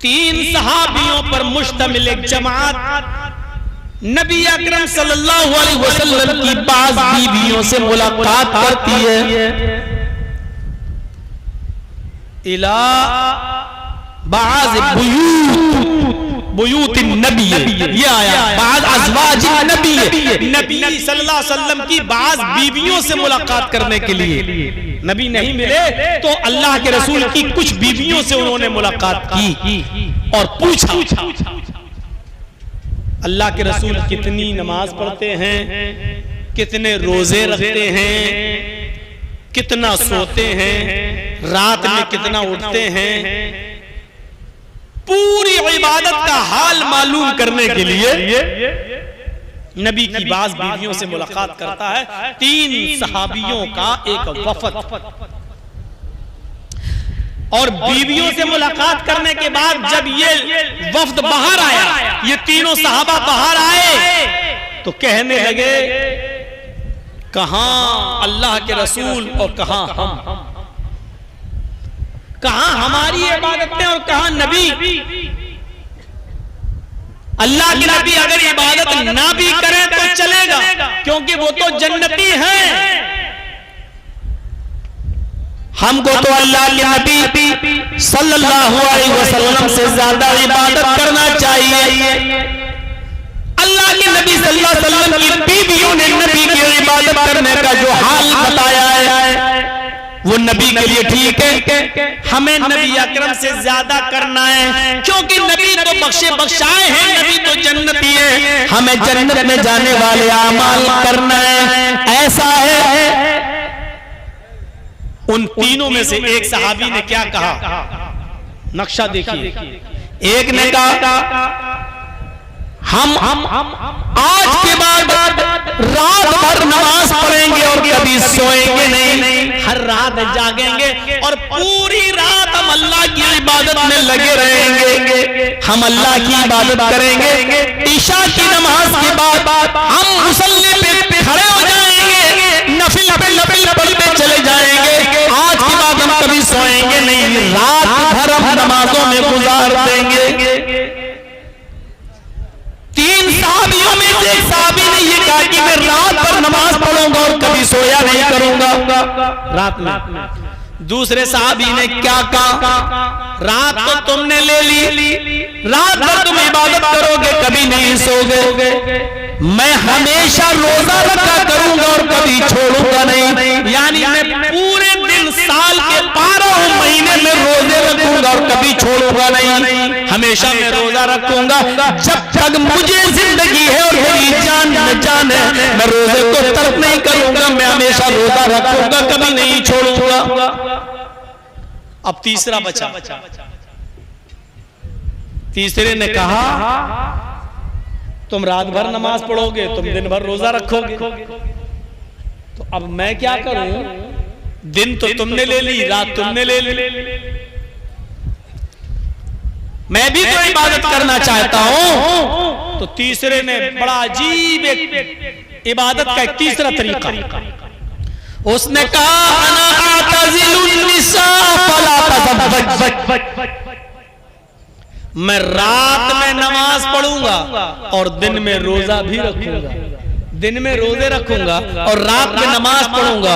तीन सहाबियों पर मुश्तमिल एक जमात नबी अकरम सल्लल्लाहु अलैहि वसल्लम की बाज बीवियों से मुलाकात करती है। इला बाज बुयूत नबी, ये आया बाज अज़वाज नबी, नबी सल्लल्लाहु अलैहि वसल्लम की बाज बीवियों से मुलाकात करने के लिए नबी नहीं मिले तो अल्लाह के रसूल की कुछ बीवियों से उन्होंने मुलाकात की और पूछा अल्लाह के रसूल कितनी नमाज पढ़ते हैं, कितने रोजे रखते हैं, कितना सोते हैं, रात में कितना उठते हैं। पूरी इबादत का हाल मालूम करने के लिए नबी की बाज बीवियों से मुलाकात करता है। तीन सहाबियों का एक वफद, और बीवियों से मुलाकात करने के बाद जब ये वफद बाहर आया, ये तीनों सहाबा बाहर आए तो कहने लगे कहां अल्लाह के रसूल और कहां हम, कहां हमारी इबादतें और कहां नबी। अल्लाह के नबी अगर इबादत ना भी करें तो चलेगा क्योंकि वो तो जन्नती हैं। हमको तो अल्लाह के नबी सल्लल्लाहु अलैहि वसल्लम से ज्यादा इबादत करना चाहिए। अल्लाह के नबी सल्लल्लाहु अलैहि वसल्लम की बीवियों ने नबी की इबादत करने का जो हाल बताया है वो नबी के लिए ठीक है, हमें नबी अकरम से ज्यादा करना है क्योंकि नबी तो बख्शे बख्शाए हैं, नबी तो जन्नती है, हमें जन्नत में जाने वाले अमाल करना है। ऐसा है। उन तीनों में से एक सहाबी ने क्या कहा, नक्शा देखिए। एक ने कहा हम आज के बाद रात भर नमाज पढ़ेंगे और कभी सोएंगे नहीं, हर रात जागेंगे और पूरी रात हम अल्लाह की इबादत में लगे रहेंगे। हम अल्लाह की इबादत करेंगे, ईशा की नमाज के बाद हम मुसल्ले पे खड़े हो जाएंगे, नफिल पढ़ते चले जाएंगे। आज के बाद हम कभी सोएंगे नहीं, रात भर हम नमाजों में गुजार देंगे। तीन सहाबियों में से एक सहाबी ने ये कहा कि मैं रात भर नमाज पढ़ूंगा और कभी सोया नहीं करूंगा रात में। दूसरे सहाबी ने क्या कहा, रात तो तुमने ले ली, रात भर तुम इबादत करोगे कभी नहीं सोओगे, मैं हमेशा रोजा रखा करूंगा और कभी छोड़ूंगा नहीं, यानी मैं पूरे दिन साल के 12 महीने में रोजे रखूंगा और कभी छोड़ूंगा नहीं, हमेशा मैं रोजा रखूंगा जब तक मुझे जिंदगी है और मेरी जान न जाने, मैं रोजे को तर्क नहीं करूंगा, मैं हमेशा रोजा रखूंगा कभी नहीं छोड़ूंगा। अब तीसरा बचा, तीसरे ने कहा तुम रात भर नमाज पढ़ोगे, तुम दिन भर रोजा रखोगे, तो अब मैं क्या करूं, दिन तो तुमने ले ली, रात तुमने ले ली, मैं भी तो इबादत करना चाहता हूं। तो तीसरे ने बड़ा अजीब एक इबादत का एक तीसरा तरीका, उसने कहा अना आतज़िलुन निसा फला तज़व्वज, मैं रात में नमाज पढ़ूंगा और दिन में रोजा भी रखूंगा, दिन में रोजे रखूंगा और रात में नमाज पढ़ूंगा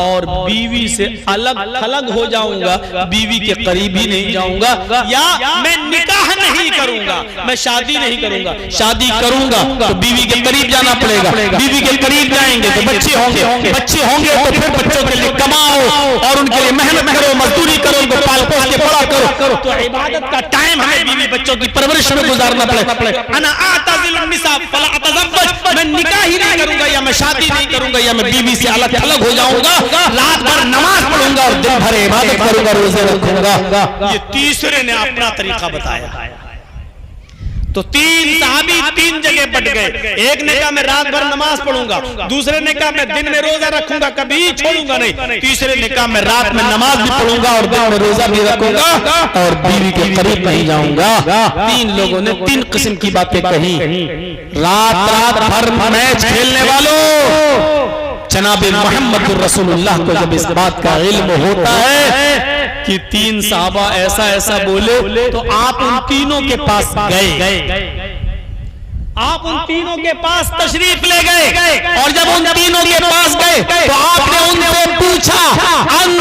और बीवी से अलग थलग हो जाऊंगा, बीवी के करीब ही नहीं जाऊंगा, या मैं निकाह नहीं करूंगा, मैं शादी नहीं करूंगा, शादी करूंगा तो बीवी के करीब जाना पड़ेगा, बीवी के करीब जाएंगे तो बच्चे होंगे, बच्चे होंगे तो फिर बच्चों के लिए कमाओ और उनके लिए मेहनत करो, मजदूरी करो, उनको पाल पोस के बड़ा करो, तो इबादत का टाइम हमें बीवी बच्चों की परवरिश में गुजारना पड़ेगा। अना आतज़िलुन निसा फला अतज़व्वज, मैं निकाह ही नहीं करूंगा या मैं शादी नहीं करूंगा या मैं बीवी से अलग अलग हो जाऊंगा, रात भर नमाज पढ़ूंगा और दिन भर इबादत करूंगा, रोजे रखूंगा। ये तीसरे ने अपना तरीका बताया। तो तीन सहाबी तीन जगह बट गए। एक ने कहा मैं रात भर नमाज पढ़ूंगा, दूसरे ने कहा मैं दिन में रोजा रखूंगा, कभी छोड़ूंगा नहीं, तीसरे ने कहा मैं रात में नमाज भी पढ़ूंगा और दिन में रोजा भी रखूंगा और बीवी के करीब नहीं जाऊंगा। तीन लोगों ने तीन किस्म की बातें कही। रात भर मैच खेलने वालों, जनाबे मोहम्मद रसूलुल्लाह को जब इस बात का इल्म होता है कि तीन साहबा ऐसा ऐसा बोले, तो आप उन तीनों के पास गए, आप उन तीनों के पास तशरीफ ले गए और जब उन तीनों के पास गए तो आपने उनसे पूछा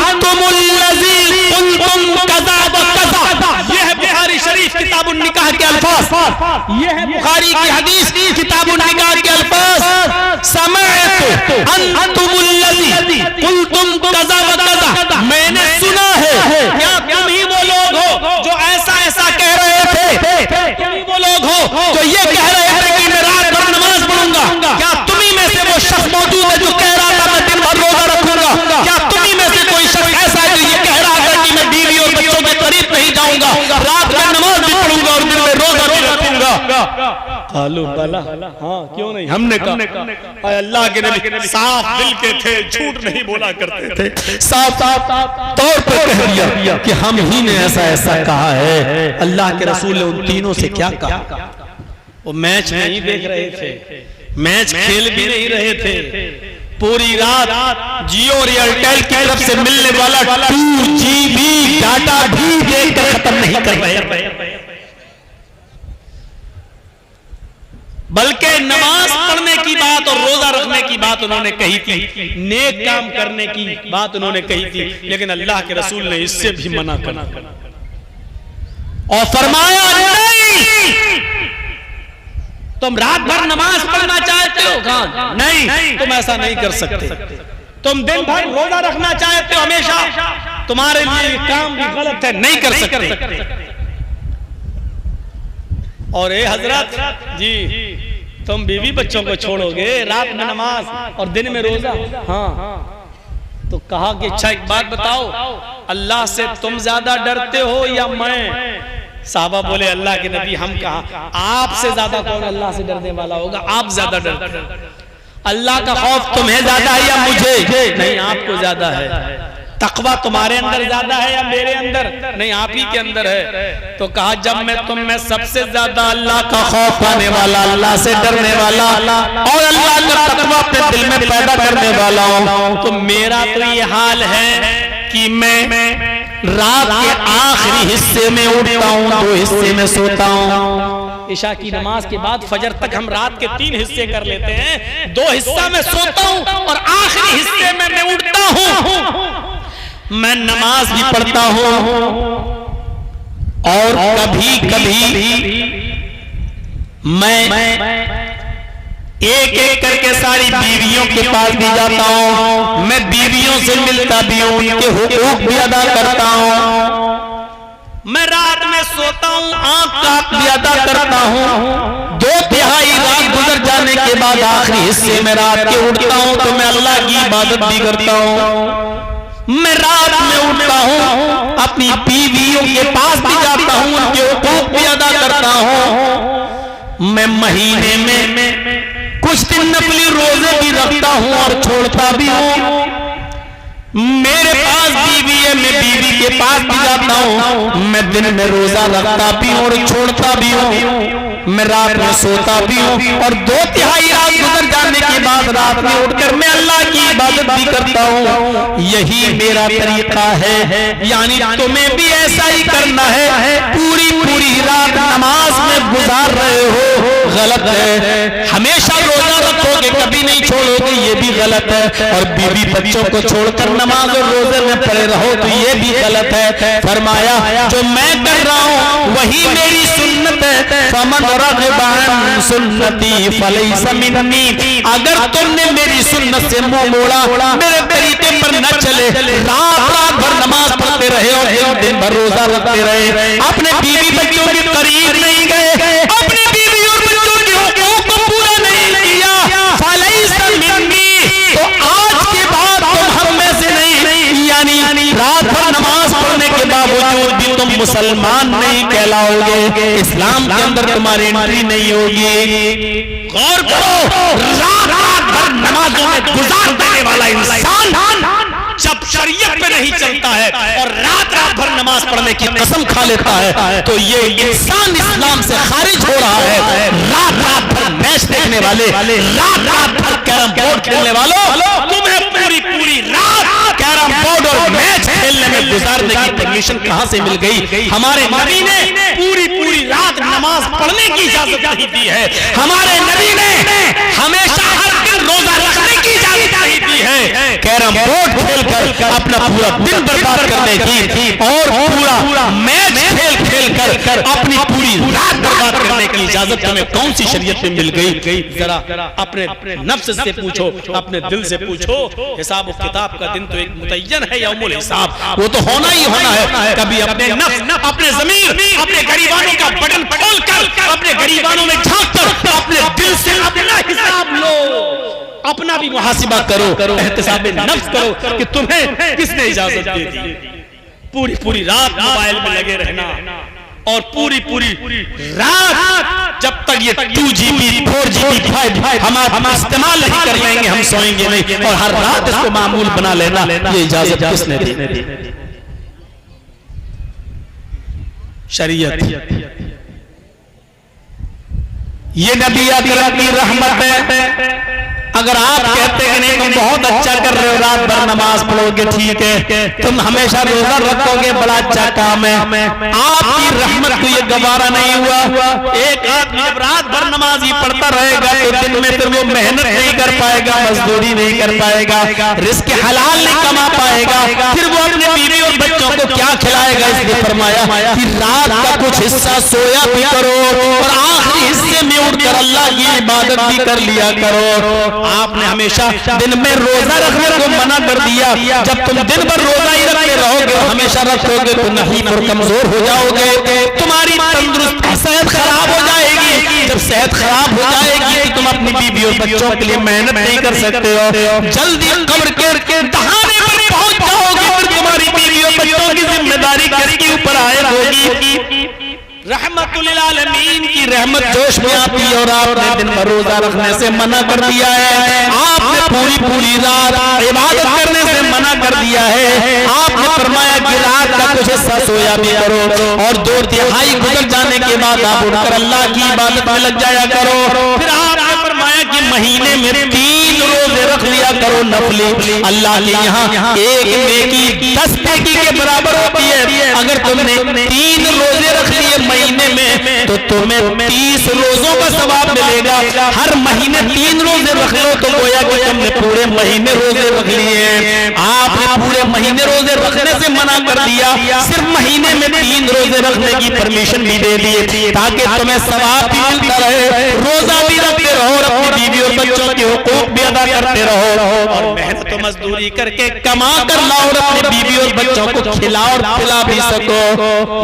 अंतुमुल्लज़ी कुंतुम कज़ा व कज़ा। यह है बुखारी शरीफ किताबुन निकाह के अल्फाज, यह है बुखारी की हदीस किताबुन निकाह के अल्फाज। समअतु अंतुमुल्लज़ी कुंतुम कज़ा व कज़ा, मैंने सुना है, क्या तुम ही वो लोग हो जो ऐसा ऐसा कह रहे थे? तुम ही वो लोग हो जो ये कह रहे थे कि मैं रात भर नमाज पढ़ूंगा? क्या तुम्ही में से वो शख्स मौजूद है जो कह रहा था मैं दिन भर रोजा रखूंगा? क्या तुम्ही में से कोई शख्स ऐसा है जो ये कह रहा था कि मैं बीवी और बच्चों के करीब नहीं जाऊंगा, रात में नमाज भी पढ़ूंगा और दिन में रोजा भी रखूंगा? कालू बला, हाँ क्यों नहीं? हमने कहा अल्लाह के नबी साफ दिल के थे, झूठ नहीं बोला करते थे, साफ तौर पर कह दिया कि हम ही ने ऐसा ऐसा कहा है। अल्लाह के रसूल ने उन तीनों से क्या कहा? वो मैच नहीं देख रहे थे, मैच खेल भी नहीं रहे थे, पूरी रात जियो और एयरटेल की तरफ से मिलने वाला 2GB डाटा भी देखकर खत्म नहीं कर रहे, बल्कि नमाज पढ़ने की बात और रोजा रखने की बात उन्होंने कही थी, नेक काम करने की बात उन्होंने कही थी, लेकिन अल्लाह के रसूल ने इससे भी मना कर और फरमाया नहीं, तुम रात भर नमाज पढ़ना चाहते हो? कहा नहीं, तुम ऐसा नहीं कर सकते। तुम दिन भर रोजा रखना चाहते हो, हमेशा तुम्हारे लिए ये काम भी गलत है, नहीं कर सकते। और ए हजरत जी, तुम बीवी बच्चों को छोड़ोगे, रात में नमाज और दिन में रोजा? हाँ। तो कहा कि अच्छा एक बात बताओ, अल्लाह से तुम ज्यादा डरते हो या मैं? साहबा बोले अल्लाह के नबी हम कहा, आपसे ज्यादा कौन अल्लाह से डरने वाला होगा? आप ज्यादा डरते हो, अल्लाह का खौफ तुम्हें ज्यादा है या मुझे? नहीं, आपको ज्यादा है। तकवा तुम्हारे अंदर ज्यादा है या मेरे अंदर? नहीं, आप ही के अंदर है। तो कहा जब मैं तुम में सबसे ज्यादा अल्लाह का खौफ पाने वाला, अल्लाह से डरने वाला और अल्लाह का तकवा अपने दिल में पैदा करने वाला हूं, तो मेरा तो ये हाल है कि मैं रात के आखिरी हिस्से में उठता हूँ, 2 हिस्से में सोता हूँ। इशा की नमाज के बाद फजर तक हम रात के 3 हिस्से कर लेते हैं, 2 हिस्सा में सोता हूँ और आखिरी हिस्से में मैं उठता हूँ, मैं नमाज भी पढ़ता हूँ और कभी कभी मैं एक एक करके सारी बीवियों के पास भी जाता हूँ, मैं बीवियों से मिलता भी हूँ, उनके हुकूक भी अदा करता हूँ, मैं रात में सोता हूँ, आँख काट भी अदा करता हूँ। 2/3 रात गुजर जाने के बाद आखिरी हिस्से में रात के उठता हूँ तो मैं अल्लाह की इबादत भी करता हूँ। मैं रात में उठता हूँ, अपनी बीवियों के पास भी जाता हूँ, उनके हुकूक भी अदा करता हूँ। मैं महीने में कुछ दिन नफली रोजे भी रखता हूँ और छोड़ता भी हूँ। मेरे पास बीवी है, मैं बीवी के पास भी जाता हूँ, मैं दिन में रोजा रखता भी हूँ और छोड़ता भी हूँ, मैं रात में सोता भी हूँ और 2/3 रात गुजर जाने के बाद रात में उठकर मैं अल्लाह की इबादत भी करता हूँ। यही मेरा तरीका है, यानी तुम्हें भी ऐसा ही करना है। पूरी पूरी रात नमाज में गुजार रहे हो, गलत है। हमेशा रोजा रखोगे, कभी नहीं छोड़ोगे, ये भी गलत है। और बीवी बच्चों को छोड़कर नमाज और रोजे में पड़े रहो तो ये भी गलत है। फरमाया जो मैं कर रहा हूँ वही मेरी सुन्नत है। फमन रग़िबा अन सुन्नती फलैसा मिन्नी, अगर तुमने मेरी सुन्नत से मुंह मोड़ा, मेरे तरीके पर न चले, रात भर नमाज पढ़ते रहे और दिन भर रोजा रखते रहे, अपने बीवी बच्चों के करीब नहीं गए, अपने बीवी और बच्चों के हुकूक को पूरा नहीं किया, फलैसा मिन्नी, तो आज के बाद तुम हम में से नहीं। यानी रात भर नमाज पढ़ने के बावजूद भी तुम मुसलमान नहीं कहलाओगे, इस्लाम के अंदर तुम्हारी एंट्री नहीं होगी। गौर करो, रात रात भर नमाजों में गुजार देने वाला इंसान जब शरीयत पे नहीं चलता है और रात रात भर नमाज पढ़ने की कसम खा लेता है तो ये इंसान इस्लाम से खारिज हो रहा है। रात रात भर मैच देखने वाले, रात रात भर कैरम बोर्ड खेलने वालों, तुम्हें पूरी पूरी रात कैरम बोर्ड और मैच खेलने में गुजारने की परमिशन कहां से मिल गई? हमारे नबी ने पूरी पूरी रात नमाज पढ़ने की इजाजत नहीं दी है। हमारे नबी ने हमेशा हर दिन रोजा रखने की इजाजत नहीं दी है। कैरम बोर्ड खेलकर अपना पूरा दिन बर्बाद करने की और पूरा मैच खेल खेल कर अपनी पूरी रात बर्बाद करने की इजाजत तुम्हें कौन सी शरीयत में मिल गई? जरा अपने नफ्स से पूछो, अपने दिल से पूछो। हिसाब किताब का दिन तो एक मुतय्यन है, यौमुल हिसाब, वो तो होना ही होना है। कभी अपने नफ्स, अपने ज़मीर, अपने गरीबानों का बटन खोलकर अपने गरीबानों में झांककर अपने दिल से अपना हिसाब लो, अपना भी मुहासिबा करो, एहतिसाब नफ्स करो कि तुम्हें किसने इजाजत दे दी। पूरी पूरी रात मोबाइल में लगे रहना और पूरी पूरी रात जब तक ये 2GB 4GB 5 हम इस्तेमाल नहीं कर लेंगे हम सोएंगे नहीं, और हर रात इसको मामूल बना लेना, ये इजाजत किसने दी? शरीयत। ये नबी अकरम की रहमत है। अगर आप कहते हैं नहीं तुम बहुत अच्छा कर रहे हो, रात भर नमाज पढ़ोगे, ठीक है, तुम हमेशा रोजा रखोगे, बड़ा अच्छा काम है, आपकी रहमत को ये गवारा नहीं हुआ। एक आदमी जब रात भर नमाज ही पढ़ता रहेगा तो दिन में फिर वो मेहनत नहीं कर पाएगा, मजदूरी नहीं कर पाएगा, रिस्क हलाल नहीं कमा पाएगा, फिर वो अपने बीवी और बच्चों को क्या खिलाएगा? इसलिए फरमाया कि रात का कुछ हिस्सा सोया भी करो और आखिरी हिस्से में उठकर अल्लाह की इबादत भी कर लिया करो। आपने हमेशा दिन में रोजा रखने को मना कर दिया। जब तुम दिन भर रोजा ही रखते रहोगे, हमेशा रखोगे तो नहीफ और कमजोर हो जाओगे, तुम्हारी तंदुरुस्ती, सेहत खराब हो जाएगी। जब सेहत खराब हो जाएगी तो तुम अपनी बीवी और बच्चों के लिए मेहनत नहीं कर सकते हो, जल्दी कब्र के दहाने पर पहुंच जाओगे और तुम्हारी बीवी और बच्चों की जिम्मेदारी किसके ऊपर आयद होगी? रहमतुल आलमीन की रहमत जोश में आती है और आपने दिन भर रोजा रखने से मना कर दिया है, आपने पूरी पूरी रात इबादत करने से मना कर दिया है। आपने फरमाया कि रात का कुछ हिस्सा सोया भी करो और 2/3 गुजर जाने के बाद आप उठकर अल्लाह की इबादत में लग जाया करो। फिर आपने फरमाया कि महीने में 3 रोजे रख लिया करो नफली, अल्लाह के यहाँ एक नेकी 10 नेकी के बराबर होती है। अगर तुमने 3 रोजे रख लिए महीने में तो तुम्हें 30 रोजों का सवाब मिलेगा। हर महीने 3 रोजे रख लो तो गोया कि तुमने पूरे महीने रोजे रख लिए। आपने पूरे महीने रोजे रखने से मना कर दिया, सिर्फ महीने में 3 रोजे रखने की परमिशन भी दे दी ताकि तुम्हें सवाब भी मिलता रहे, रोजा भी रखते रहो और अपनी बीवी और बच्चों के हुकूक भी अदा करते रहो और मेहनत और मजदूरी करके कमा कर लाओ और अपनी बीवी और बच्चों को खिलाओ और पिला भी सको।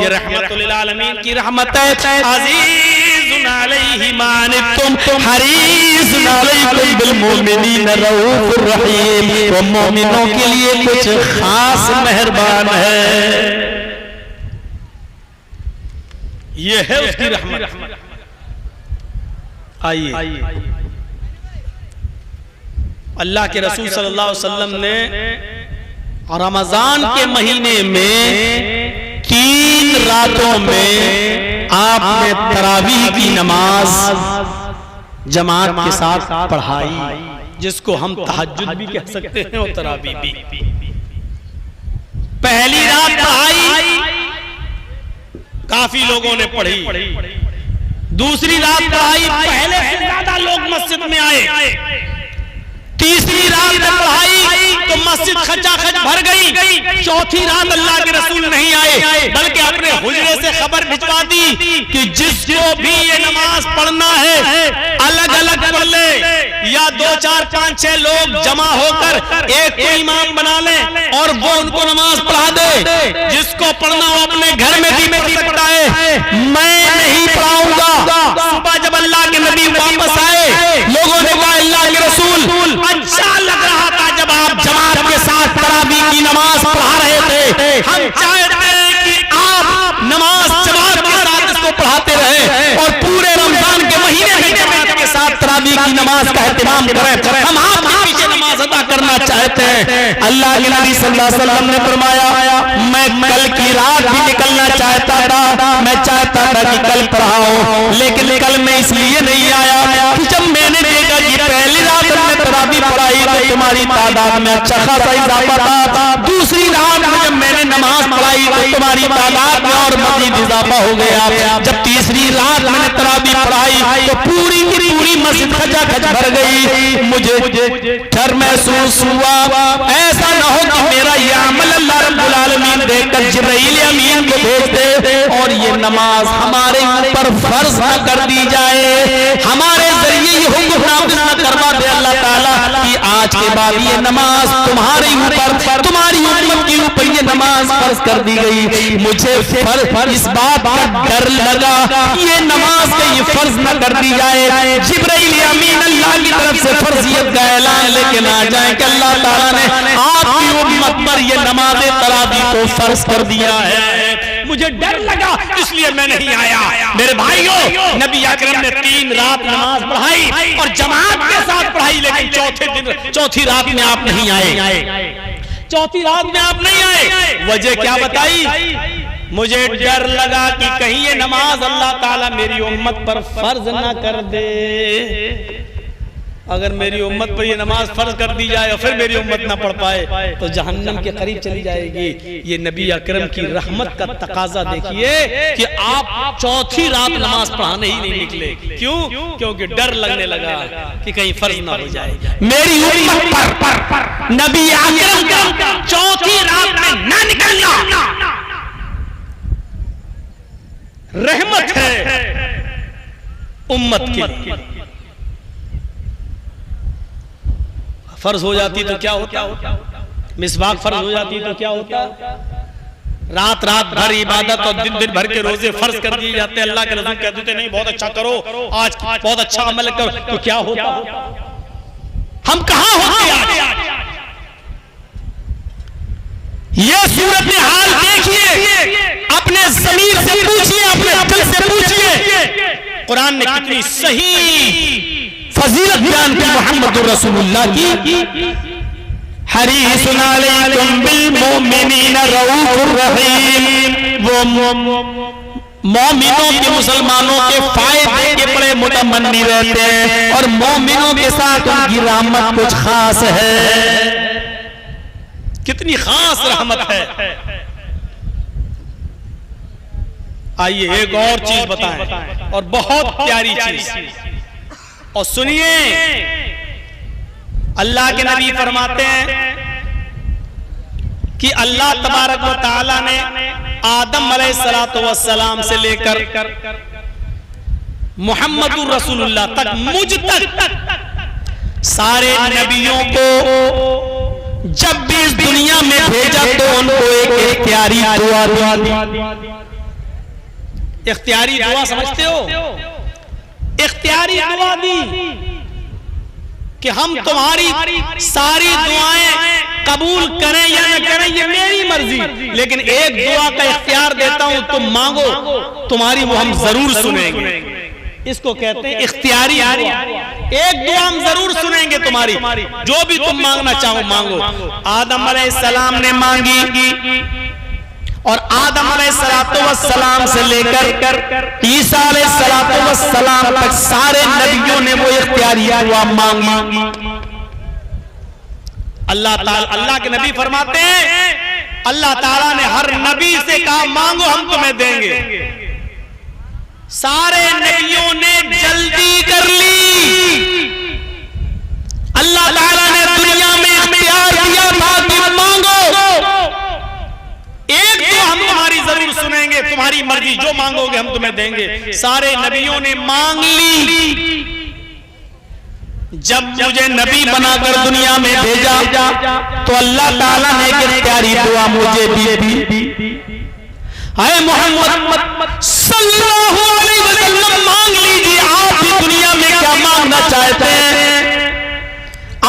ये रहमतुल आलमीन की रहमत है। अज़ीज़ुन अलैहि मा अनित्तुम हरीज़ुन अलैकुम बिल मुमिनीन रऊफ़ुर रहीम। वो मोमिनों के लिए कुछ खास मेहरबान है। ये है उसकी रहमत। आइए, अल्लाह के रसूल सल्लल्लाहु अलैहि वसल्लम ने रमजान के महीने में 3 रातों में आपने तरावीह की नमाज जमात के साथ पढ़ाई, जिसको हम तहज्जुद भी कह सकते हैं और तरावीह भी। पहली रात पढ़ाई, काफी लोगों ने पढ़ी। दूसरी रात पढ़ाई, पहले से ज्यादा लोग मस्जिद में आए। तीसरी रात में पढ़ाई तो मस्जिद खचाखच भर गई। चौथी रात अल्लाह के रसूल नहीं आए, बल्कि अपने हुजरे से खबर भिजवा दी कि जिसको भी ये नमाज पढ़ना है अलग अलग पढ़ ले, या 2, 4, 5, 6 लोग जमा होकर एक को इमाम बना ले और वो उनको नमाज पढ़ा दे। जिसको पढ़ना हो अपने घर में भी पढ़ सकता है, मैं नहीं पढ़ाऊंगा। सुबह जब अल्लाह के नबी वापस आए, लोगों ने कहा अल्लाह के रसूल अच्छा लग रहा था जब आप जमात के साथ तरावीह की नमाज पढ़ा रहे थे, हम चाहते हैं कि आप की नमाज का एहतमाम करें, हम आपके पीछे नमाज अदा करना चाहते हैं। अल्लाह के नबी सल्लल्लाहु अलैहि वसल्लम ने फरमाया, मैं कल की रात भी निकलना चाहता था, मैं चाहता था कि कल पढ़ाऊं, लेकिन कल मैं इसलिए नहीं आया कि जब मैंने देखा कि पहली रात हमने तरावी पढ़ाई तो तुम्हारी तादाद में अच्छा खासा इजाफा था, दूसरी रात में जब मैंने नमाज पढ़ाई तो तुम्हारी तादाद में और मजीद इजाफा हो गया, जब तीसरी रात मैंने तरावी पढ़ाई तो पूरी की पूरी मस्जिद खचाखच भर गई। मुझे डर महसूस हुआ ऐसा न हो कि मेरा ये अमल अल्लाह रब्बुल आलमीन देखकर जिब्रील अमीन को भेज दे और ये नमाज हमारे ऊपर फर्ज न कर दी जाए, हमारे जरिए ये हुक्म नाफिज न करवा दे अल्लाह ताला कि आज के बाद ये नमाज तुम्हारे ऊपर, तुम्हारी उम्मत के ऊपर ये नमाज फर्ज कर दी गई। मुझे इस बात का डर लगा ये नमाज का ये फर्ज न कर दी जाए, जिब्रील अमीन अल्लाह की तरफ से फर्जियत का ऐलान लेके ना जाए कि अल्लाह ताला ने आपकी उम्मत पर ये नमाज तरावी को फर्ज कर दिया है। मुझे डर लगा इसलिए मैं नहीं आया। मेरे भाइयों, नबी अकरम ने 3 रात नमाज पढ़ाई और जमात के साथ पढ़ाई, लेकिन चौथी रात में आप नहीं आए, चौथी रात में आप नहीं आए। वजह क्या बताई? मुझे डर लगा कि कहीं ये नमाज अल्लाह ताला मेरी उम्मत पर फर्ज ना कर दे। अगर मेरी उम्मत पर ये नमाज फर्ज कर दी जाए और फिर मेरी उम्मत ना पढ़ पाए तो जहन्नम के करीब चली जाएगी। ये नबी अकरम की रहमत का तकाजा देखिए कि आप चौथी रात नमाज पढ़ाने ही नहीं निकले। क्यों? क्योंकि डर लगने लगा कि कहीं फर्ज ना हो जाए। मेरी उम्मत पर नबी अकरम का चौथी रात में ना निकलना रहमत है उम्मत के। फर्ज हो जाती तो क्या होता? मिसवाक फर्ज हो जाती तो क्या होता? रात भर इबादत और दिन भर के रोजे फर्ज कर दिए जाते। अल्लाह के रसूल कहते थे नहीं बहुत अच्छा करो, आज बहुत अच्छा अमल करो, तो क्या होता? हम कहां होते आज? ये सूरत हाल देखिए, अपने ज़मीर से पूछिए, अपने दिल से पूछिए, कुरान ने कितनी सही फजीलत बयान की मोहम्मदुर रसूलुल्लाह की। हरीसुन अलैकुम बिल मोमिनीना रऊफुर रहीम, वो मोमिनों के, मुसलमानों के फायदे के बड़े मुतमन्नी रहते हैं और मोमिनों के साथ उनकी रहमत कुछ खास है। कितनी खास रहमत है। आइए एक और चीज बताएं, और बहुत प्यारी चीज, और सुनिए। अल्लाह के नबी फरमाते हैं कि अल्लाह तबारक व तआला ने आदम अलैहिस्सलातु वस्सलाम से लेकर मुहम्मदुर रसूलुल्लाह तक, मुझ तक सारे नबियों को जब भी इस दुनिया में भेजा तो उनको एक इख्तियारी दुआ दी। इख्तियारी दुआ समझते हो? इख्तियारी दुआ दी कि हम तुम्हारी सारी दुआएं कबूल करें या न करें ये मेरी मर्जी, लेकिन एक दुआ का इख्तियार देता हूं, तुम मांगो, तुम्हारी वो हम जरूर सुनेंगे। इसको कहते हैं इख्तियारी दुआ। एक दुआ हम जरूर सुनेंगे तुम्हारी, जो भी तुम मांगना चाहो मांगो। आदम अलैहिस्सलाम ने मांगी और आदम अलैहिस्सलाम से लेकर ईसा अलैहिस्सलाम तक सारे नबियों ने वो इख्तियारी दुआ मांगी। अल्लाह के नबी फरमाते हैं, अल्लाह ताला ने हर नबी से कहा मांगो हम तुम्हें देंगे। सारे नबियों ने जल्दी कर ली। अल्लाह ताला ने दुनिया में इख्तियार दिया था कि मांगो, एक तो हम तुम्हारी जरूर सुनेंगे, तुम्हारी मर्जी, जो मांगोगे हम तुम्हें देंगे। सारे नबियों ने मांग ली। जब मुझे नबी बनाकर दुनिया में भेजा तो अल्लाह ताला ने एक इख्तियारी दुआ मुझे दी। आए मोहम्मद सल्लल्लाहु अलैहि वसल्लम, मांग लीजिए आप भी दुनिया में क्या मांगना चाहते हैं।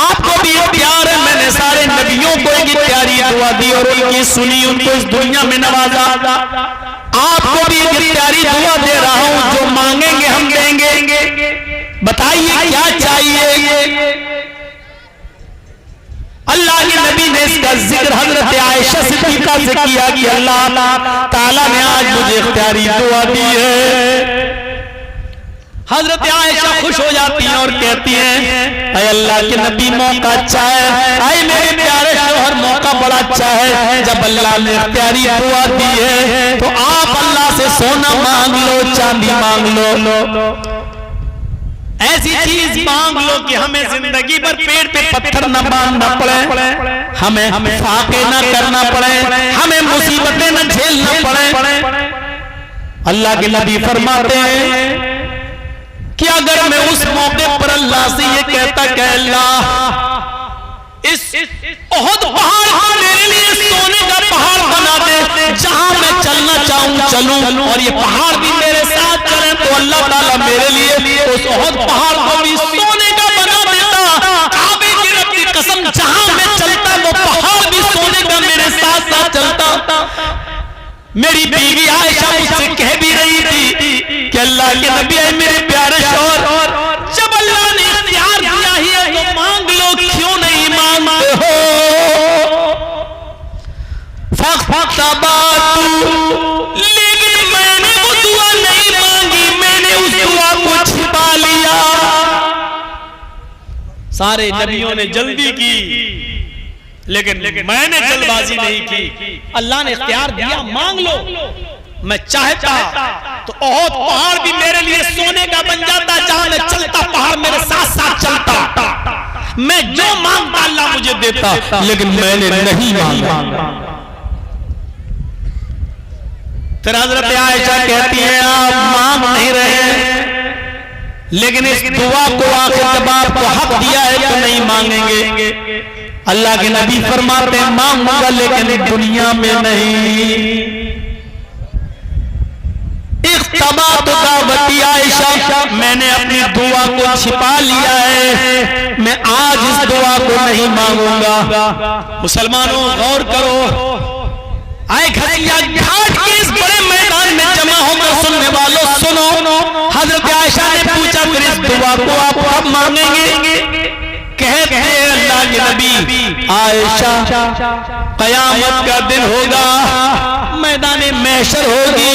आपको भी इख्तियार है। मैंने सारे नबियों को एक इख्तियारी दुआ दी और उनकी सुनी, उनको इस दुनिया में नवाजा। आपको भी एक इख्तियारी दुआ दे रहा हूं, जो मांगेंगे हम देंगे। बताइए क्या चाहिए। अल्लाह के नबी ने इसका जिक्र हजरत आयशा सिद्दीका से किया कि अल्लाह ताला ने आज मुझे इख्तियारी दुआ दी है। हजरत आयशा खुश हो जाती हैं और कहती हैं, अय अल्लाह के नबी मौका अच्छा है, अय मेरे प्यारे शौहर मौका बड़ा अच्छा है। जब अल्लाह ने इख्तियारी दुआ दी है तो आप अल्लाह से सोना मांग लो, चांदी मांग लो, ऐसी चीज मांग लो कि हमें जिंदगी भर पेड़ पे पत्थर न बांधना पड़े, हमें फाके न करना पड़े, हमें मुसीबतें न झेलना पड़े। अल्लाह के नबी फरमाते हैं कि अगर मैं उस मौके पर अल्लाह से ये कहता कि अल्लाह इस ओहद पहाड़ को मेरे लिए सोने का पहाड़ बना दे, जहां मैं चलना चाहूं चलूं, और ये पहाड़ भी मेरे साथ चले, तो अल्लाह ताला मेरे लिए उस ओहद पहाड़ को भी सोने का बना देता। काबे की रब की कसम, जहां मैं चलता वो पहाड़ भी सोने का मेरे साथ साथ चलता। मेरी बीवी आयशा मुझसे कह भी रही थी कि अल्लाह के नबी है मेरे प्यारे शौहर, जब अल्लाह ने इख्तियार दिया ही है तो मांग लो, क्यों नहीं मांगते हो। लेकिन मैंने वो दुआ नहीं मांगी, मैंने उस दुआ को छिपा लिया। सारे नबियों ने जल्दी की, लेकिन मैंने जल्दबाजी नहीं की। अल्लाह ने इख्तियार दिया, मांग लो। मैं चाहता तो ओहद पहाड़ भी मेरे लिए सोने का बन जाता, जहां मैं चलता पहाड़ मेरे साथ साथ चलता। मैं जो मांगता अल्लाह मुझे देता, लेकिन मैंने नहीं मांगा। फिर हजरत आयशा कहती है आप मांग नहीं रहे, लेकिन इस दुआ को आखिर जब आपको हक दिया है तो नहीं मांगेंगे। अल्लाह के नबी फरमाते हैं मांगूंगा लेकिन दुनिया में नहीं। आयशा, मैंने अपनी दुआ को छिपा लिया है, मैं आज इस दुआ को नहीं मांगूंगा। मुसलमानों गौर करो, आए घसिया घाट के इस बड़े मैदान में जमा होकर सुनने वालों सुनो। हजरत आयशा ने पूछा फिर इस दुआ को आप कब मांगेंगे। कहते हैं अल्लाह के नबी आयशा कयामत का दिन होगा, मैदाने महशर होगी,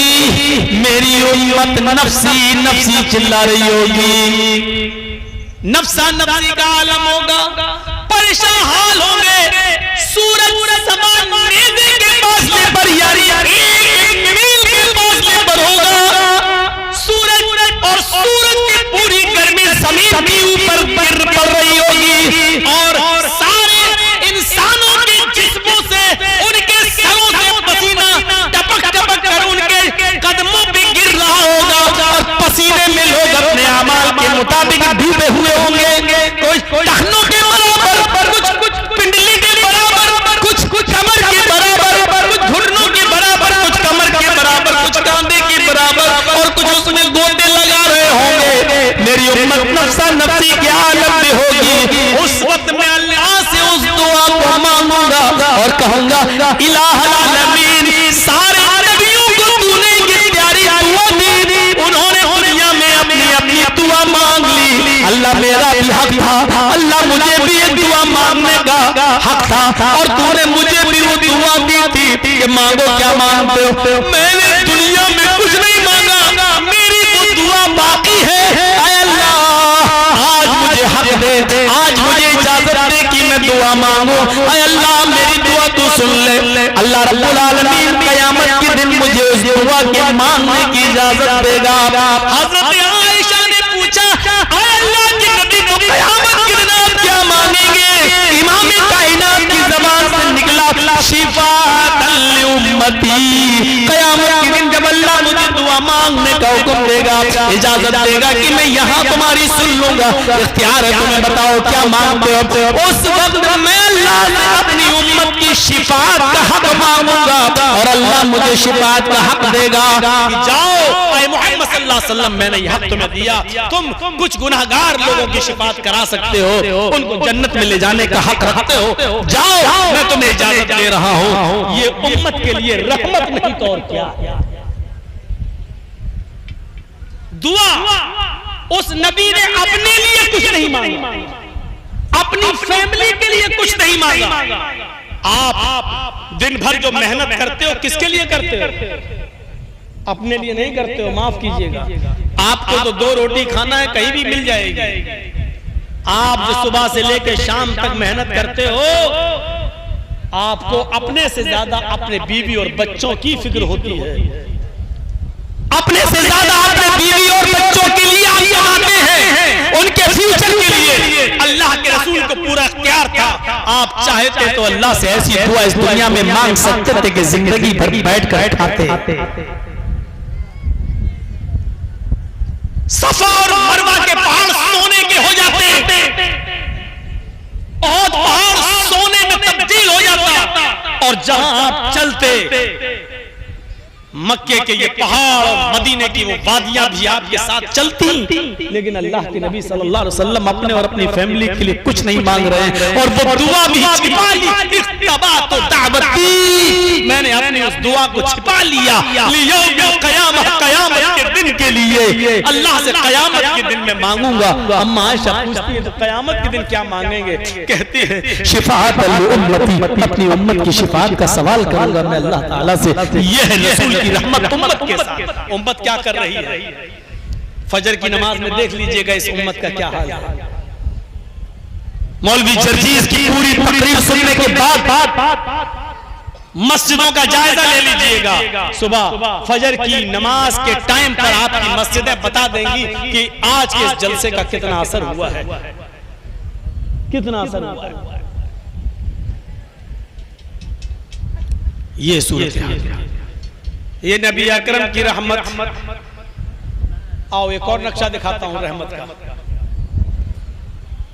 मेरी उम्मत नफ्सी नफ्सी चिल्ला रही होगी, नफ्सा नफ्सी का आलम होगा, परेशान हाल होंगे। सूरज समान नेज़े के फासले पर यारी एक मील के फासले पर होगा सूरज, और सूरज की पूरी गर्मी जमीन के ऊपर गिर पड़ रही होगी, और सारे इंसानों के जिस्मों से उनके सरों से पसीना टपक टपक कर उनके कदमों पे गिर रहा होगा, और पसीने में लोग अपने अमाल के मुताबिक डूबे हुए होंगे। कोई टहनों के बराबर, कुछ पिंडली के बराबर, कुछ कमर के बराबर, कुछ घुटनों के बराबर, कुछ कमर के बराबर, कुछ कांधे के बराबर, और कुछ उसमें गोते लगा रहे होंगे। मेरी उम्मत नफ्सा नफ्सी के आलम में होगी। उस वक्त मैं अल्लाह से उस दुआ को मांगूंगा और कहूंगा इलाहुल आलमीन, सारे नबियों को तूने ये प्यारी दुआ दी, उन्होंने दुनिया में अपनी अपनी दुआ मांग ली। अल्लाह मेरा भी हक था, अल्लाह मुझे भी ये दुआ मांगने का हक था, और तूने मुझे भी वो दुआ दी थी कि मांगो क्या मांगते हो। मैंने दुनिया में कुछ नहीं मांगा, मेरी वो दुआ बाकी है। आज मुझे हक दे, आज मुझे इजाजत दे कि मैं दुआ मांगू। अल्लाह मेरी दुआ तू सुन ले। अल्लाह रब्बुल आलमीन क़यामत के दिन मुझे उस दुआ के मांगने की इजाजत देगा। हज़रत आयशा ने पूछा अल्लाह के नबी को क़यामत के दिन आप क्या मांगेंगे। इमाम कायनात की ज़बान से निकला शिफ़ाअतन लिउम्मती। क़यामत के दिन जब अल्लाह मुझे दुआ मांगने का हुक्म देगा, इजाजत देगा कि मैं यहाँ तुम्हारी सुन लूंगा, इख्तियार है तुम्हें बताओ क्या मांगते हो। उस वक्त मैं अल्लाह से अपनी उम्मत की शिफाअत का हक मांगूंगा, और अल्लाह मुझे शिफाअत का हक देगा। जाओ मोहम्मद सल्लल्लाहु अलैहि वसल्लम, मैंने यह हक तुम्हें दिया, तुम कुछ गुनाहगार लोगों की शिफाअत करा सकते हो, उनको जन्नत में ले जाने का हक रखते हो, जाओ मैं तुम्हें इजाजत दे रहा हूँ। ये उम्मत के लिए रहमत नहीं तो और क्या। दुआ उस नबी ने अपने लिए कुछ नहीं मांगा, अपनी फैमिली के लिए कुछ नहीं मांगा। आप दिन भर जो मेहनत करते हो किसके लिए करते हो? अपने लिए नहीं करते हो, माफ कीजिएगा। आपको तो 2 रोटी खाना है, कहीं भी मिल जाएगी। आप जो सुबह से लेकर शाम तक मेहनत करते हो, आपको अपने से ज्यादा अपने बीवी और बच्चों की फिक्र होती है। अपने से ज्यादा अपने बीवी और बच्चों के लिए आप कमाते हैं, उनके फ्यूचर के लिए। अल्लाह के रसूल को पूरा इख्तियार था, आप चाहते तो अल्लाह से ऐसी दुआ इस दुनिया में मांग सकते थे कि जिंदगी भर बैठ कर खाते। सफा और मरवा के पहाड़ सोने के हो जाते, और पहाड़ सोने में तब्दील हो जाता। और जहां आप चलते, मक्के के ये पहाड़ और मदीने की वो वादियां भी आपके साथ चलती, लेकिन अल्लाह के नबी सल्लल्लाहु अलैहि वसल्लम अपने और अपनी फैमिली के लिए कुछ नहीं मांग रहे हैं। और वो दुआ भी छिपा ली, इख्तबातु दावती, मैंने अपनी उस दुआ को छिपा लिया, लियौमिल क़यामह, क़यामत के दिन के लिए, अल्लाह से क़यामत के दिन में मांगूंगा। अम्मा आयशा पूछती है तो क़यामत के दिन क्या मांगेंगे? कहती है शिफाअत उम्मती, अपनी उम्मत की शिफाअत का सवाल करूंगा मैं अल्लाह ताला से। यह है रसूल की रहमत उम्मत के साथ। उम्मत क्या कर रही है? फजर की नमाज में देख लीजिएगा इस उम्मत का क्या हाल है। मौलवी जर्जीज की पूरी तकरीर सुनने के बाद मस्जिदों का जायजा ले लीजिएगा। सुबह फजर की नमाज के टाइम पर आपकी मस्जिदें बता देंगी कि आज के इस जलसे का कितना असर हुआ है, कितना असर हुआ है। ये सूरत है, ये नबी अकरम की रहमत। आओ एक और नक्शा दिखाता हूं रहमत का।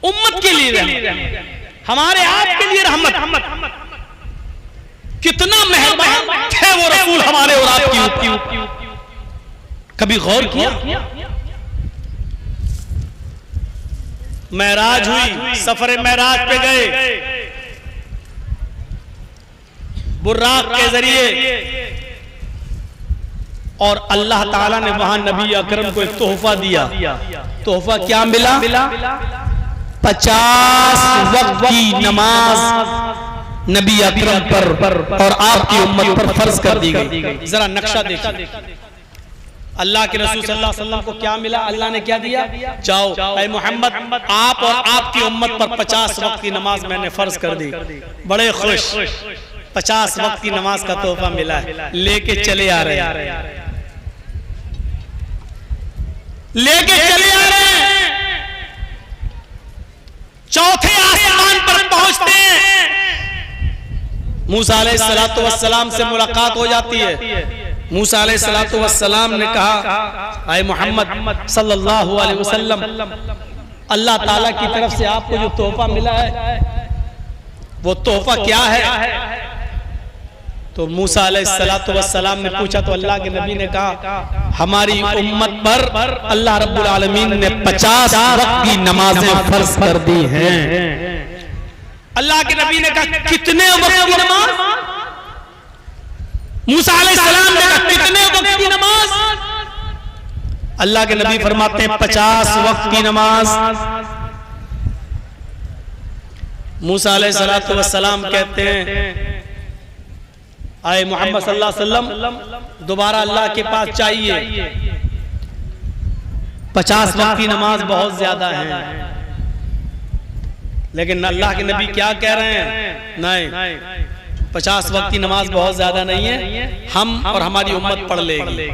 उम्मत के लिए रहमत, हमारे आप के लिए रहमत। कितना मेहरबान थे वो रसूल हमारे और आपकी। कभी गौर किया? मेराज हुई, सफर मेराज पे गए, बुर्राक के जरिए, और अल्लाह ताला ने वहां नबी अकरम को एक तोहफा दिया। तोहफा क्या मिला? 50 वक्त की नमाज नबी अकरम पर और आपकी उम्मत पर फर्ज कर दी गई। जरा नक्शा देखिए, अल्लाह के रसूल सल्लल्लाहु अलैहि वसल्लम को क्या मिला? अल्लाह ने क्या दिया? जाओ ऐ मोहम्मद, आप और आपकी उम्मत पर 50 वक्त की नमाज मैंने फर्ज कर दी। बड़े खुश, 50 वक्त की नमाज का तोहफा मिला है। लेके चले आ रहे हैं, लेके चले आ रहे हैं। चौथे आसमान पर पहुंचते हैं, मूसा अलैहिस्सलातु वस्सलाम से मुलाकात हो जाती है। मूसा अलैहिस्सलातु वस्सलाम ने कहा, ऐ मोहम्मद सल्लल्लाहु अलैहि वसल्लम, अल्लाह ताला की तरफ से आपको जो तोहफा मिला है वो तोहफा क्या है? तो मूसा अलैहिस्सलातु वस्सलाम ने पूछा तो अल्लाह के नबी ने कहा, हमारी उम्मत पर अल्लाह रब्बुल आलमीन ने 50 वक्त की नमाजें फर्ज कर दी हैं। अल्लाह के नबी ने कहा, कितने वक्त की नमाज? मूसा अलैहिस्सलाम ने कहा, कितने वक्त की नमाज? अल्लाह के नबी फरमाते हैं 50 वक्त की नमाज। मूसा अलैहिस्सलातु वस्सलाम कहते हैं, आए मोहम्मद सल्लल्लाहु अलैहि वसल्लम दोबारा अल्लाह के पास चाहिए, 50 वक्त की नमाज बहुत ज्यादा है। लेकिन अल्लाह के नबी क्या कह रहे हैं? नहीं, 50 वक्त की नमाज बहुत ज्यादा नहीं है, हम और हमारी उम्मत पढ़ लेगी।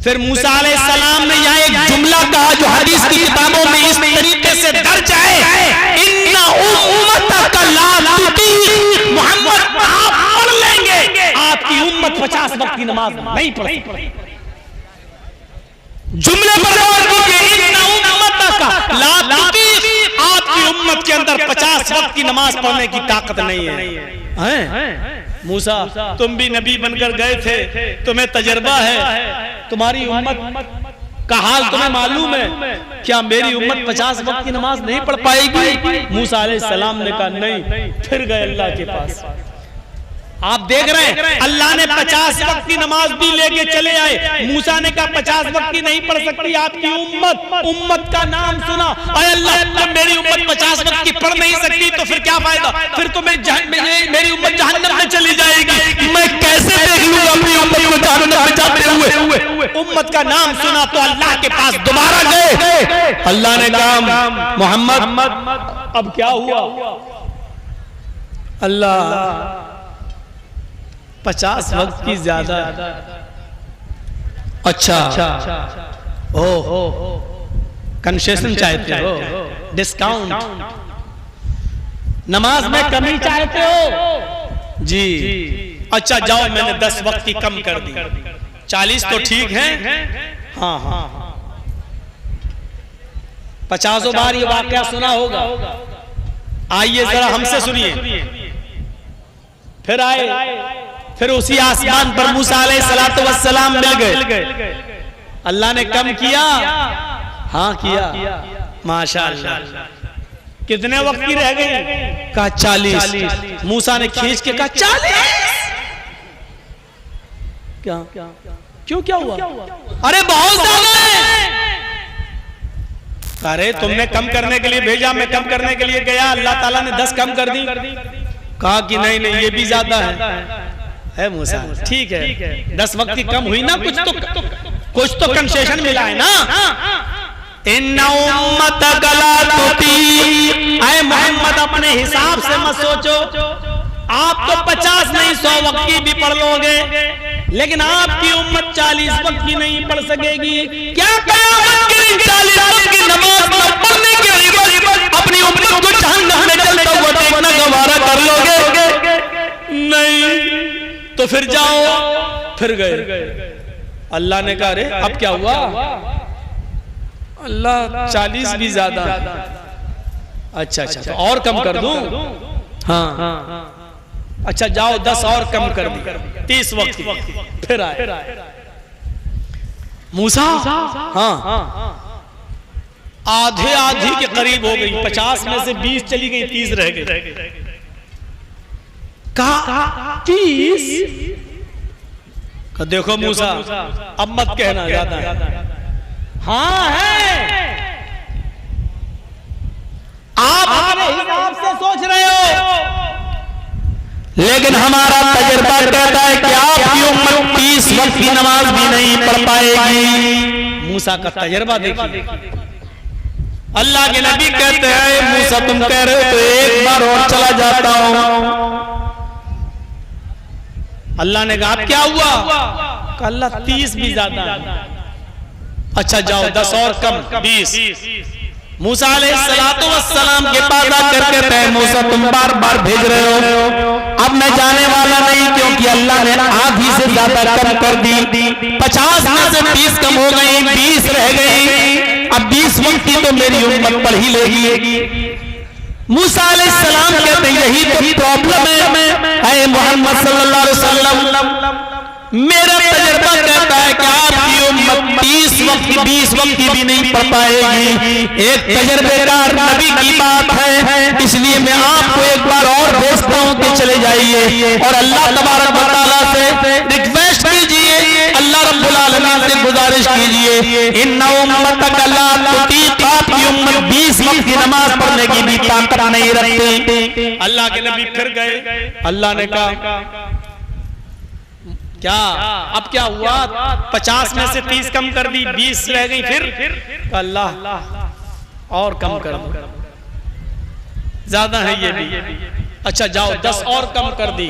फिर मूसा अलैहिस्सलाम ने यहाँ एक जुमला कहा जो हदीस की किताबों में इस तरीके से दर्ज है, इन्ना उम्मतक ला तुतीक, मोहम्मद आप पढ़ लेंगे, आपकी उम्मत 50 वक्त की नमाज नहीं पढ़ सकती। जुमले पर गौर कीजिए, इन्ना उम्मतक ला तुतीक, आपकी उम्मत के अंदर 50 वक्त की नमाज पढ़ने की ताकत नहीं है। मूसा, तुम भी नबी बनकर गए थे, तुम्हें तजर्बा है, तुम्हारी उम्मत का हाल तुम्हें मालूम है, क्या मेरी उम्मत 50 वक्त की नमाज नहीं पढ़ पाएगी? मूसा अलैहिस्सलाम ने कहा नहीं। फिर गए अल्लाह के पास, आप देख रहे हैं अल्लाह ने 50 वक्त की नमाज भी लेके चले आए। मूसा ने कहा 50 वक्त की नहीं पढ़ सकती आपकी उम्मत का नाम सुना। अरे अल्लाह, जब मेरी उम्मत 50 वक्त की पढ़ नहीं सकती तो फिर क्या फायदा, फिर तो मेरी उम्मत जहन्नम में चली जाएगी। मैं कैसे देख लूंगा अपनी उम्मत को जहन्नम में जाते हुए। उम्मत का नाम सुना तो अल्लाह के पास दोबारा गए। अल्लाह ने कहा मोहम्मद अब क्या हुआ? अल्लाह 50 वक्त की ज्यादा। अच्छा ओ कंसेशन चाहते हो, डिस्काउंट, नमाज में कमी चाहते हो जी। अच्छा जाओ, मैंने 10 वक्त की कम कर दी, 40 तो ठीक है। हाँ हाँ 50 बार ये वाकया सुना होगा। आइए जरा हमसे सुनिए। फिर आए, फिर उसी आसमान पर मूसा अलैहिस्सलातु वस्सलाम मिल गए। अल्लाह ने कम किया, हाँ किया, माशाअल्लाह। कितने वक्त की रह गई? कहा 40। मूसा ने खींच के कहा 40? क्या क्यों, क्या हुआ? अरे बहुत ज्यादा है। अरे तुमने कम करने के लिए भेजा, मैं कम करने के लिए गया, अल्लाह ताला ने 10 कम कर दी। कहा कि नहीं नहीं ये भी ज्यादा है मूसा। ठीक है 10 वक्त की कम हुई ना, कुछ तो कंसेशन मिला है ना। इन्ना उम्मत गलातुती, ऐ मोहम्मद अपने हिसाब से मत सोचो। आप तो 50 नहीं 100 वक्त की भी पढ़ लोगे, लेकिन आपकी उम्मत 40 वक्त की नहीं पढ़ सकेगी। क्या क़यामत के दिन 40 वक्त की नमाज न पढ़ने के एवज अपनी उम्मत को जहन्नम में जलता हुआ देखना गवारा कर लोगे? नहीं तो फिर जाओ। फिर गए। अल्लाह ने कहा अरे अब क्या हुआ? अल्लाह 40 भी ज्यादा। अच्छा तो और कम कर दूं? हाँ अच्छा जाओ 10 और कम कर दी, 30 वक्त की। फिर आए मूसा, हाँ आधी के करीब हो गई। 50 में से 20 चली गई, 30 रह गई। कहा 30? देखो मूसा अब मत कहना ज्यादा है। हाँ है, आप अपने हिसाब से सोच रहे हो, लेकिन हमारा तजुर्बा कहता है कि आपकी उम्मत 30 वक्त की नमाज भी नहीं पढ़ पाएगी। मूसा का तजुर्बा देखिए। अल्लाह के नबी कहते हैं मूसा तुम कह रहे हो तो एक बार और चला जाता हूं। अल्लाह ने कहा क्या हुआ? अल्लाह 30 भी ज्यादा। अच्छा जाओ 10 और कम, 20। मूसा अलैहिस्सलातु वस्सलाम के पास आकर कहते हैं मूसा तुम बार बार भेज रहे हो, अब मैं जाने वाला नहीं, क्योंकि अल्लाह ने आधी से ज्यादा कम कर दी। 50 में से 30 कम हो गई, 20 रह गई। अब 20 वक्त की तो मेरी उम्मत पढ़ ही लेगी। मूसा अलैहिस्सलाम कहते हैं यही तो प्रॉब्लम है मोहम्मद सल्लल्लाहु अलैहि वसल्लम। मेरा तजुर्बा कहता है कि आपकी उम्मत 30 वक्त की 20 वक्त की भी नहीं पढ़ पाएगी। एक तजुर्बेकार नबी की बात है, इसलिए मैं आपको एक बार और भेजता हूं कि चले जाइए और अल्लाह तबारक व तआला से रिक्वेस्ट कीजिए, अल्लाह रब्बुल आलमीन से गुजारिश कीजिए, इन्ना उम्मतक ला तुतीक, आपकी उम्मत 20 वक्त की नमाज पढ़ने की भी ताकत नहीं रखती। अल्लाह के नबी फिर गए। अल्लाह ने कहा क्या अब क्या हुआ? 50 में से 30 कम कर दी, 20 रह गई। फिर अल्लाह और कम कर दो, ज्यादा है ये भी। अच्छा जाओ 10 और कम कर दी,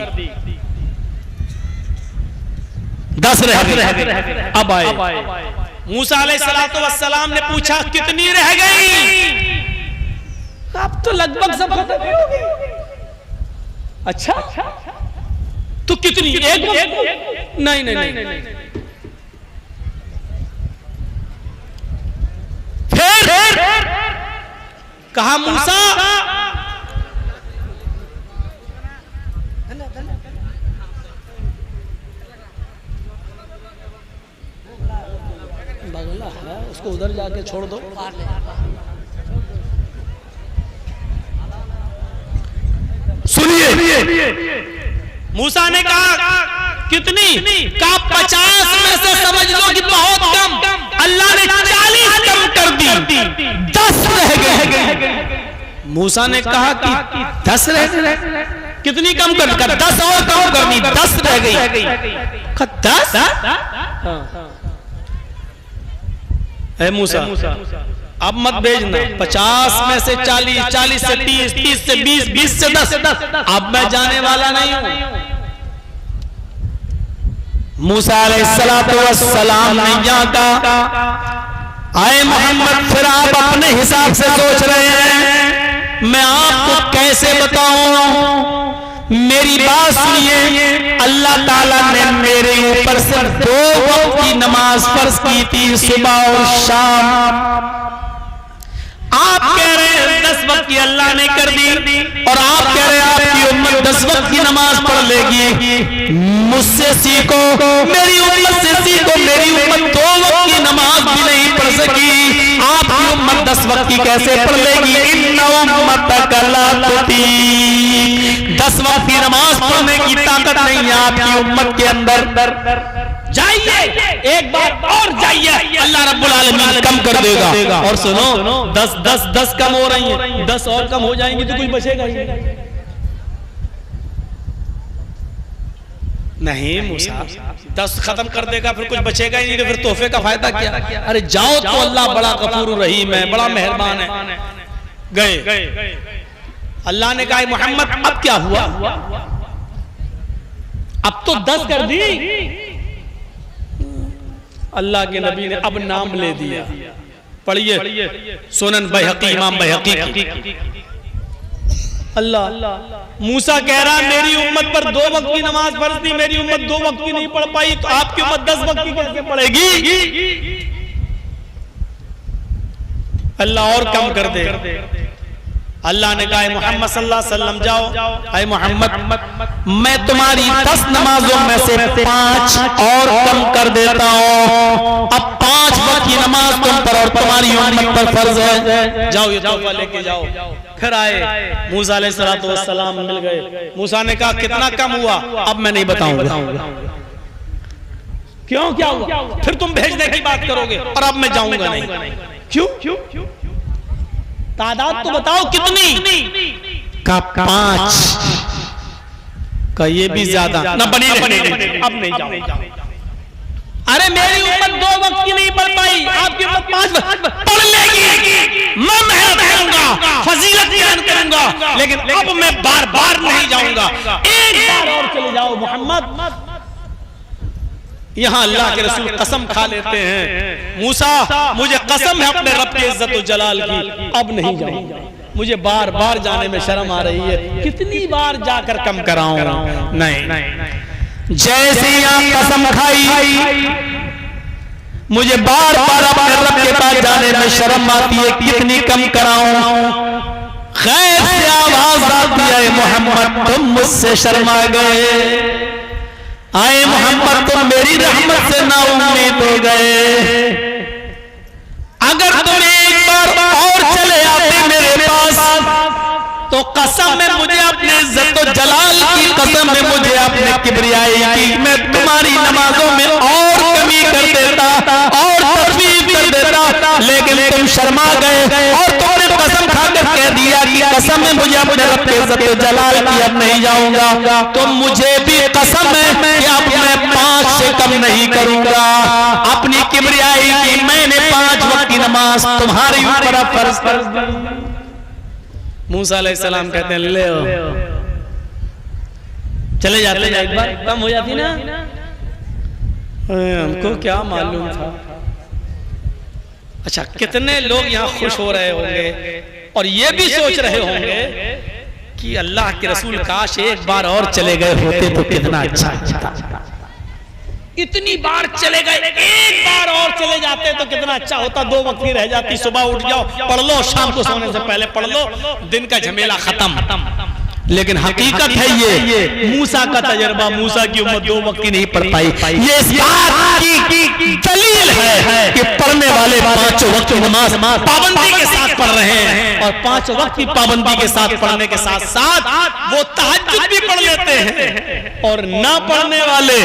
10 रह गई। अब आए मूसा अलैहिस्सलातु वस्सलाम ने पूछा कितनी रह गई? अब तो लगभग सब खत्म हो गई। अच्छा तो कितनी? एक? नहीं। फिर कहा मूसा बगला है, उसको उधर जाके छोड़ दो। सुनिए मूसा ने कहा कितनी? कहा 50 में से समझ लो कि बहुत कम। अल्लाह ने 40 कम कर दी, 10 रह गए। मूसा ने कहा कि 10 रह गए। कितनी कम कर? 10 और कम करनी, 10 रह गई। 10? है मूसा, अब मत भेजना। 50 में से 40, 40 से 30, 30 से 20, 20 से 10। अब मैं जाने वाला नहीं हूं। मूसा अलैहिस्सलातु वस्सलाम ने यहाँ कहा, आए मोहम्मद, फिर आप अपने हिसाब से सोच रहे हैं, मैं आपको कैसे बताऊं? मेरी बात सुनिए। अल्लाह ताला ने मेरे ऊपर सिर्फ 2 वक्त की नमाज फर्ज की थी, सुबह और शाम। आप कह रहे हैं 10 वक्त की अल्लाह ने कर दी, और आप कह रहे हैं आपकी उम्मत 10 वक्त की नमाज पढ़ लेगी। मुझसे सीखो, मेरी उम्मत से सीखो। मेरी उम्मत 2 वक्त की नमाज भी नहीं पढ़ सकी, आपकी उम्मत 10 वक्त की कैसे पढ़ लेगी? इन्ना उम्मतक ला तुतीक, 10 वक्त की नमाज पढ़ने की ताकत नहीं है आपकी उम्मत के अंदर। जाइए, एक बार और जाइए, अल्लाह रब्बुल आलमीन कम कर देगा। और सुनो, 10 कम हो रही हैं, 10 और कम हो जाएंगी तो कुछ बचेगा ही नहीं। मूसा 10 खत्म कर देगा, फिर कुछ बचेगा ही नहीं, तो फिर तोहफे का फायदा क्या? अरे जाओ तो अल्लाह बड़ा गफूर रहीम है, बड़ा मेहरबान है। गए। अल्लाह ने कहा मोहम्मद अब क्या हुआ? अब तो 10 कर दी। अल्लाह के नबी ने अब नाम ले दिया। पढ़िए सुनन बैहकी, इमाम बैहकी की। अल्लाह, मूसा कह रहा मेरी उम्मत पर 2 वक्त की नमाज फर्ज थी, मेरी उम्मत 2 वक्त की नहीं पढ़ पाई, तो आपकी उम्मत 10 वक्त की कैसे पढ़ेगी? अल्लाह और कम कर दे। अल्लाह ने कहा मोहम्मद सल्लल्लाहु अलैहि वसल्लम जाओ, आए मोहम्मद, मैं तुम्हारी 10 नमाजों में से 5 और कम कर देता हूँ। अब 5 वक्त की नमाज तुम पर और तुम्हारी उम्मत पर फर्ज है। जाओ, ये तोहफा लेके जाओ। फिर आए मूसा अलैहिस्सलातु वस्सलाम, मिल गए। मूसा ने कहा कितना कम हुआ? अब मैं नहीं बताऊंगा। क्यों, क्या हुआ? फिर तुम भेजने की बात करोगे और अब मैं जाऊंगा नहीं। क्यों? तादाद तो बताओ कितनी? का 5 का ये भी ज्यादा न बनी रहने। अब नहीं जाऊंगा। अरे मेरी उम्मत 2 वक्त की नहीं पढ़ पाई, आपकी उम्मत 5 वक्त पढ़ लेगी। मैं मेहनत करूंगा, फजीलत बयान करूंगा, लेकिन अब मैं बार बार नहीं जाऊंगा। एक बार और चले जाओ मोहम्मद। यहाँ अल्लाह के रसूल कसम खा लेते हैं, मूसा मुझे कसम है अपने रब के इज्जत और जलाल की, अब नहीं जाऊंगा। मुझे बार बार जाने में शर्म आ रही है, कितनी बार जाकर कम कराऊं? नहीं। जैसे आप कसम खाई, मुझे बार बार अपने रब के पास जाने में शर्म आती है, कितनी कम कराऊं? खैर से आवाज आती है, मोहम्मद तुम मुझसे शर्मा गए। आए मोहम्मद तुम मेरी रहमत से ना उम्मीद हो गए। अगर तुम एक बार और चले आते मेरे पास, तो कसम में मुझे अपने इज्जत और जलाल की कसम में मुझे अपने किबरियाई की, मैं तुम्हारी नमाजों में और कमी कर देता और तकलीफ कर देता, लेकिन तुम शर्मा गए और तुमने कसम खाकर कह दिया कि कसम में मुझे अपने रब के इज्जत और जलाल की, अब नहीं जाऊंगा। तो मुझे भी कसम है कि अब मैं 5 से कम नहीं करूंगा। अपनी किबरियाई की मैंने 5 वक्त की नमाज तुम्हारी ऊपर फर्ज कर दी। मूसा अलैहिस्सलाम कहते हैं ले चले जाते हैं, एक बार कम हो जाती ना, हमको क्या मालूम था। अच्छा, कितने लोग यहाँ खुश हो रहे होंगे और ये भी सोच रहे होंगे कि अल्लाह के रसूल काश एक बार और चले गए होते तो कितना अच्छा था। इतनी बार चले गए, एक बार और चले जाते तो कितना अच्छा होता। 2 वक्त की रह जाती, सुबह उठ जाओ पढ़ लो, शाम को सोने से पहले पढ़ लो, दिन का झमेला खत्म। लेकिन हकीकत है ये मूसा का तजर्बा, मूसा की उम्मत 2 वक्त की नहीं पढ़ पाई। ये इस बात की दलील है कि पढ़ने वाले 5 वक्त नमाज पाबंदी के साथ पढ़ रहे हैं, और 5 वक्त की पाबंदी के साथ पढ़ने के साथ साथ वो तहज्जुद भी पढ़ लेते हैं। और ना पढ़ने वाले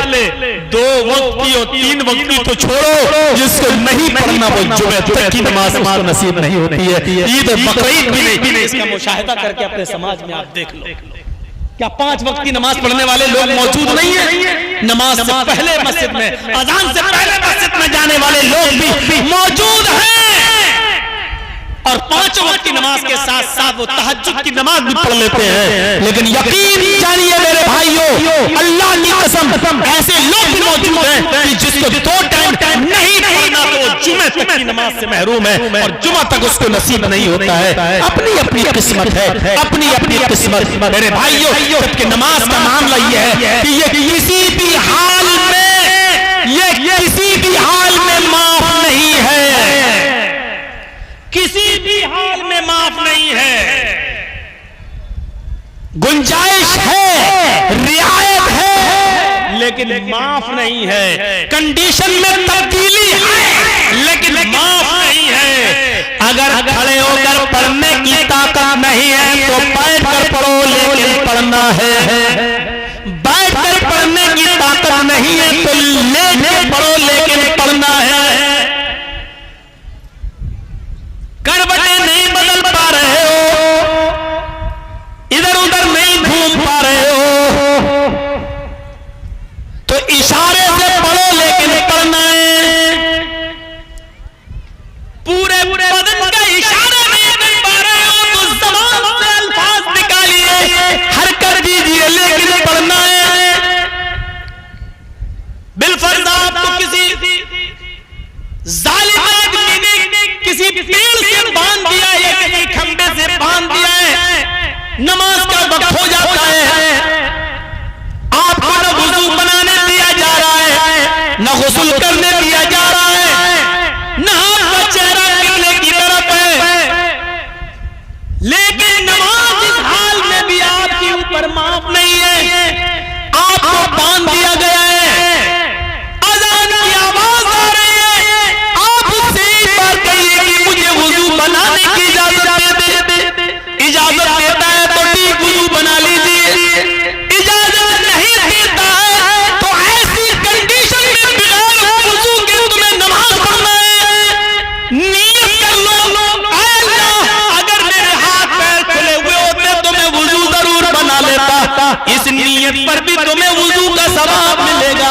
2 वक्त की और 3 वक्त की तो छोड़ो, जिसको नहीं पढ़ना वो जुमे तक की नमाज उसको नसीब नहीं होती है, ईद बकरीद भी नहीं। इसका मुशाहिदा करके अपने समाज में आप देख लो, क्या 5 वक्त की नमाज पढ़ने वाले लोग मौजूद नहीं है? नमाज से पहले मस्जिद में, अजान से पहले मस्जिद में जाने वाले लोग भी मौजूद हैं, और 5 वक्त की नमाज के साथ साथ वो तहज्जुद की नमाज भी पढ़ लेते हैं। लेकिन यकीन जानिए मेरे भाइयों, अल्लाह की कसम ऐसे लोग भी मौजूद हैं कि जिसको 2 टाइम नहीं पढ़ना तो वो जुमे तक की नमाज से महरूम है, और जुमा तक उसको नसीब नहीं होता है। अपनी अपनी किस्मत है, अपनी अपनी किस्मत। मेरे भाइयों, जबकि नमाज का मामला ये है कि ये किसी भी हाल में, ये किसी भी हाल में माफ नहीं है, किसी भी हाल में माफ नहीं है। गुंजाइश है, रियायत है, लेकिन माफ नहीं है। कंडीशन में तब्दीली है, लेकिन माफ नहीं है। अगर खड़े होकर पढ़ने की ताकत नहीं है तो बैठ कर पढ़ो, लेकिन पढ़ना है। बैठ कर पढ़ने की ताकत नहीं है तो लेट पढ़ो, लेकिन पढ़ना है। करवटें नहीं बदल पा रहे हो, इधर उधर नहीं घूम पा रहे हो, तो इशारे से पढ़ो, लेकिन पढ़ना है। पूरे बदन का इशारा नहीं कर पा रहे हो तो ज़बान से अल्फाज निकालिए, हरकत दीजिए, लेकिन पढ़ना है। बिलफर्ज आपको किसी जालिम आदमी ने किसी पेड़ से बांध दिया है या किसी खंबे से बांध दिया है, नमाज का वक्त हो जाता है, आपको न वुजू बनाने दिया जा रहा है, न गुस्ल करने दिया जा रहा है, न आपका चेहरा किबले की तरफ है, लेकिन नमाज इस हाल में भी आपके ऊपर माफ नहीं है। आपको बांध दिया गया है, अज़ान की आवाज आ रही है, आप उससे एक बार कहिए कि मुझे वुजू बनाने की इजाजत दे दे। इजाजत देता है तो ठीक, वुजू बना लीजिए। इजाजत नहीं देता है तो ऐसी कंडीशन में बिगैर वुजू के तुम्हें नमाज पढ़ना है। नियत कर लो, अल्लाह अगर मेरे हाथ पैर खुले हुए होते तो मैं वुजू जरूर बना लेता। इस नियत पर भी तुम्हें वुजू का सवाब मिलेगा,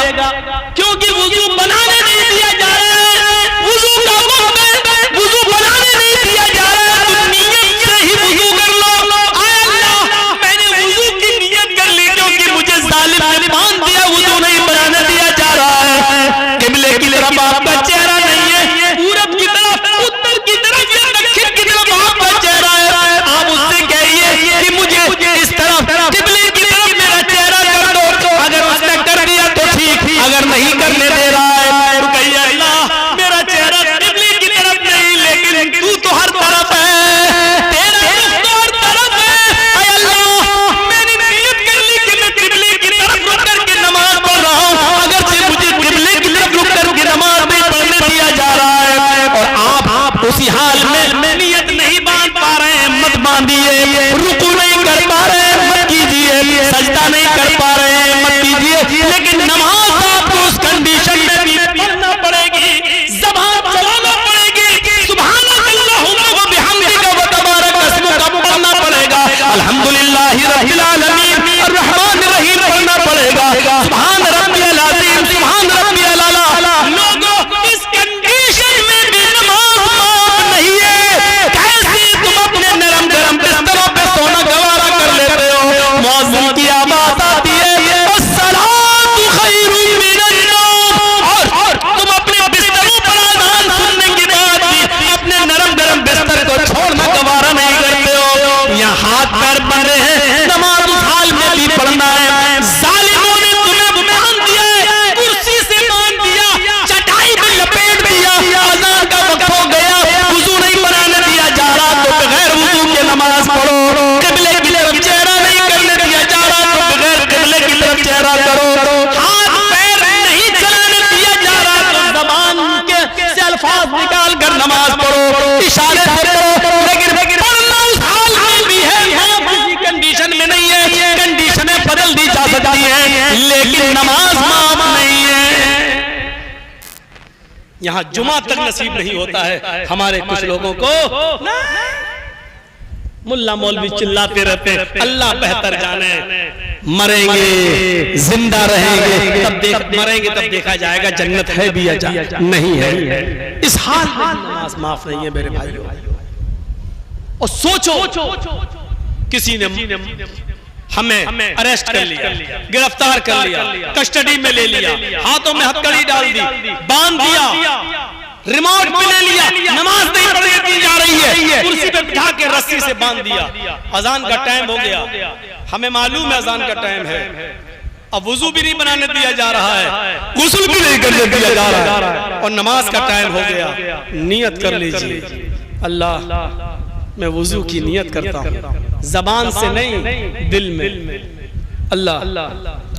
क्योंकि वुजू बनाने नहीं दिया जा रहा है, वुजू का वक्त है, वुजू बनाने नहीं दिया जा रहा है, तो नियत से ही वुजू कर लो। अल्लाह मैंने वुजू की नियत कर ली, क्योंकि मुझे जालिम ने बांध दिया, वुजू नहीं बनाने दिया जा रहा है। किबले की तरफ आपका चेहरा नहीं है, पूरब की तरफ, उत्तर की तरफ या दक्षिण की तरफ आपका चेहरा है। आप उससे कहिए कि मुझे इस तरफ किबले की तरफ मेरा चेहरा कर दो। अगर उसने कर दिया तो ठीक, अगर नहीं सकती है, लेकिन नमाज माफ नहीं है। यहाँ जुमा तक नसीब नहीं होता है हमारे कुछ लोगों को। मुल्ला मौलवी चिल्लाते रहते हैं, अल्लाह बेहतर जाने, मरेंगे जिंदा रहेंगे तब मरेंगे तब देखा जाएगा जन्नत है भी या नहीं है। इस हाल में नमाज माफ नहीं है मेरे भाइयों। और सोचो किसी ने हमें अरेस्ट कर लिया, गिरफ्तार कर लिया, कस्टडी में ले लिया, हाथों में हथकड़ी डाल दी, बांध दिया, रिमोट में ले लिया, नमाज नहीं पढ़ी जा रही है, कुर्सी पे बिठा के रस्सी से बांध दिया, अजान का टाइम हो गया, हमें मालूम है अजान का टाइम है, अब वुजू भी नहीं बनाने दिया जा रहा है, गुस्ल भी नहीं करने दिया जा रहा है, और नमाज का टाइम हो गया। नियत कर लीजिए, अल्लाह मैं वुजू की नियत करता हूँ, जबान से नहीं दिल में। अल्लाह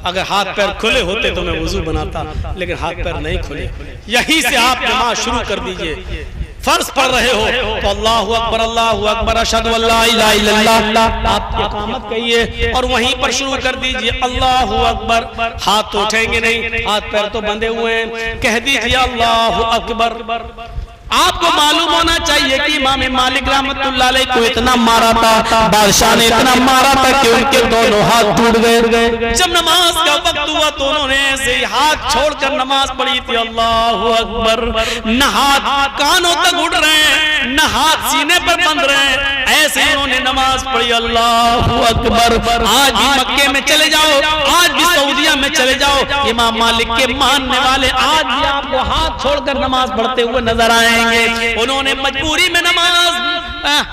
अगर हाथ पैर खुले होते तो मैं वुजू बनाता, लेकिन हाथ पैर नहीं खुले। यहीं से आप नमाज शुरू कर दीजिए। फर्ज पढ़ रहे हो तो अल्लाहु अकबर अशहदु अल्ला इलाहा इल्लल्लाह आप इकामत कहिए और वहीं पर शुरू कर दीजिए अल्लाहु अकबर। हाथ तो उठेंगे नहीं, हाथ पैर तो बंधे हुए हैं, कह दीजिए अल्लाहु अकबर। आपको मालूम होना चाहिए कि इमाम मालिक रहमतुल्लाह अलैह को इतना मारा था, बादशाह ने इतना मारा था कि उनके दोनों हाथ टूट गए। जब नमाज का वक्त हुआ तो उन्होंने ऐसे हाथ छोड़कर नमाज पढ़ी थी, अल्लाहु अकबर। न हाथ कानों तक उड़ रहे हैं, न हाथ सीने पर बंध रहे हैं, ऐसे उन्होंने नमाज पढ़ी, अल्लाहु अकबर। आज भी मक्के में चले जाओ, आज भी सऊदिया में चले जाओ, इमाम मालिक के मानने वाले आज भी आपको हाथ छोड़कर नमाज पढ़ते हुए नजर आए। उन्होंने मजबूरी में नमाज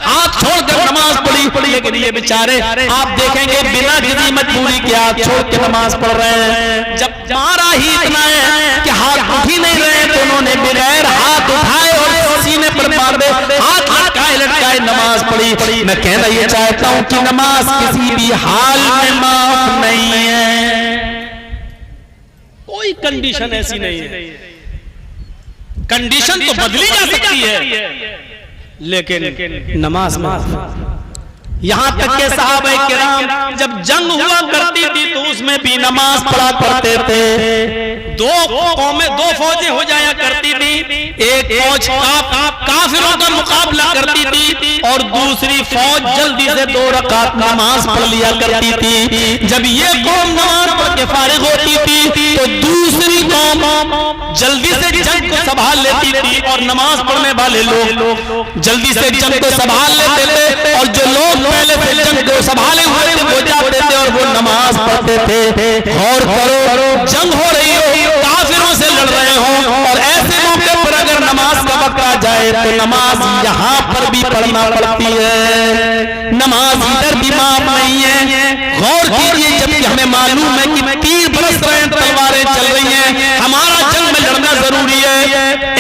हाथ छोड़कर नमाज पढ़ी, लेकिन ये बेचारे आप देखेंगे बिना किसी मजबूरी के हाथ छोड़ के नमाज पढ़ रहे हैं। जब मारा ही इतना है कि हाथ उठ ही नहीं रहे तो उन्होंने बगैर हाथ उठाए और सीने पर बांधे हाथ लटकाए नमाज पढ़ी। मैं कहना ये चाहता हूँ कि नमाज किसी भी हाल में माफ नहीं है, कोई कंडीशन ऐसी नहीं है। कंडीशन तो बदली जा सकती है, लेकिन नमाज माफ। यहाँ तक के सहाबाए किराम जब जंग हुआ करती थी तो उसमें भी नमाज पढ़ा करते थे। दो कौमें, दो फौजें हो जाया करती थी, एक फौज काफिरों का मुकाबला करती थी और दूसरी फौज जल्दी से 2 रकात नमाज पढ़ लिया करती थी। जब ये कौम नमाज पढ़ के फारिग होती थी तो दूसरी कौम जल्दी से जंग को संभाल लेती थी और नमाज पढ़ने वाले लोग जल्दी से जंग को संभाल लेते थे, और जो लोग पहले से जंग को संभाले हुए थे वो जाते थे और वो नमाज पढ़ते थे। गौर करो, जंग हो रही हो, काफिरों से लड़ रहे हो और ऐसे मौके पर अगर नमाज का वक्त आ जाए तो नमाज यहाँ पर भी पढ़ना पड़ती है, नमाज इधर भी माफ नहीं है। गौर कीजिए, जबकि हमें मालूम है कि तीर बरस रहे हैं, तलवारें चल रही हैं, हमारा जंग में लड़ना जरूरी है।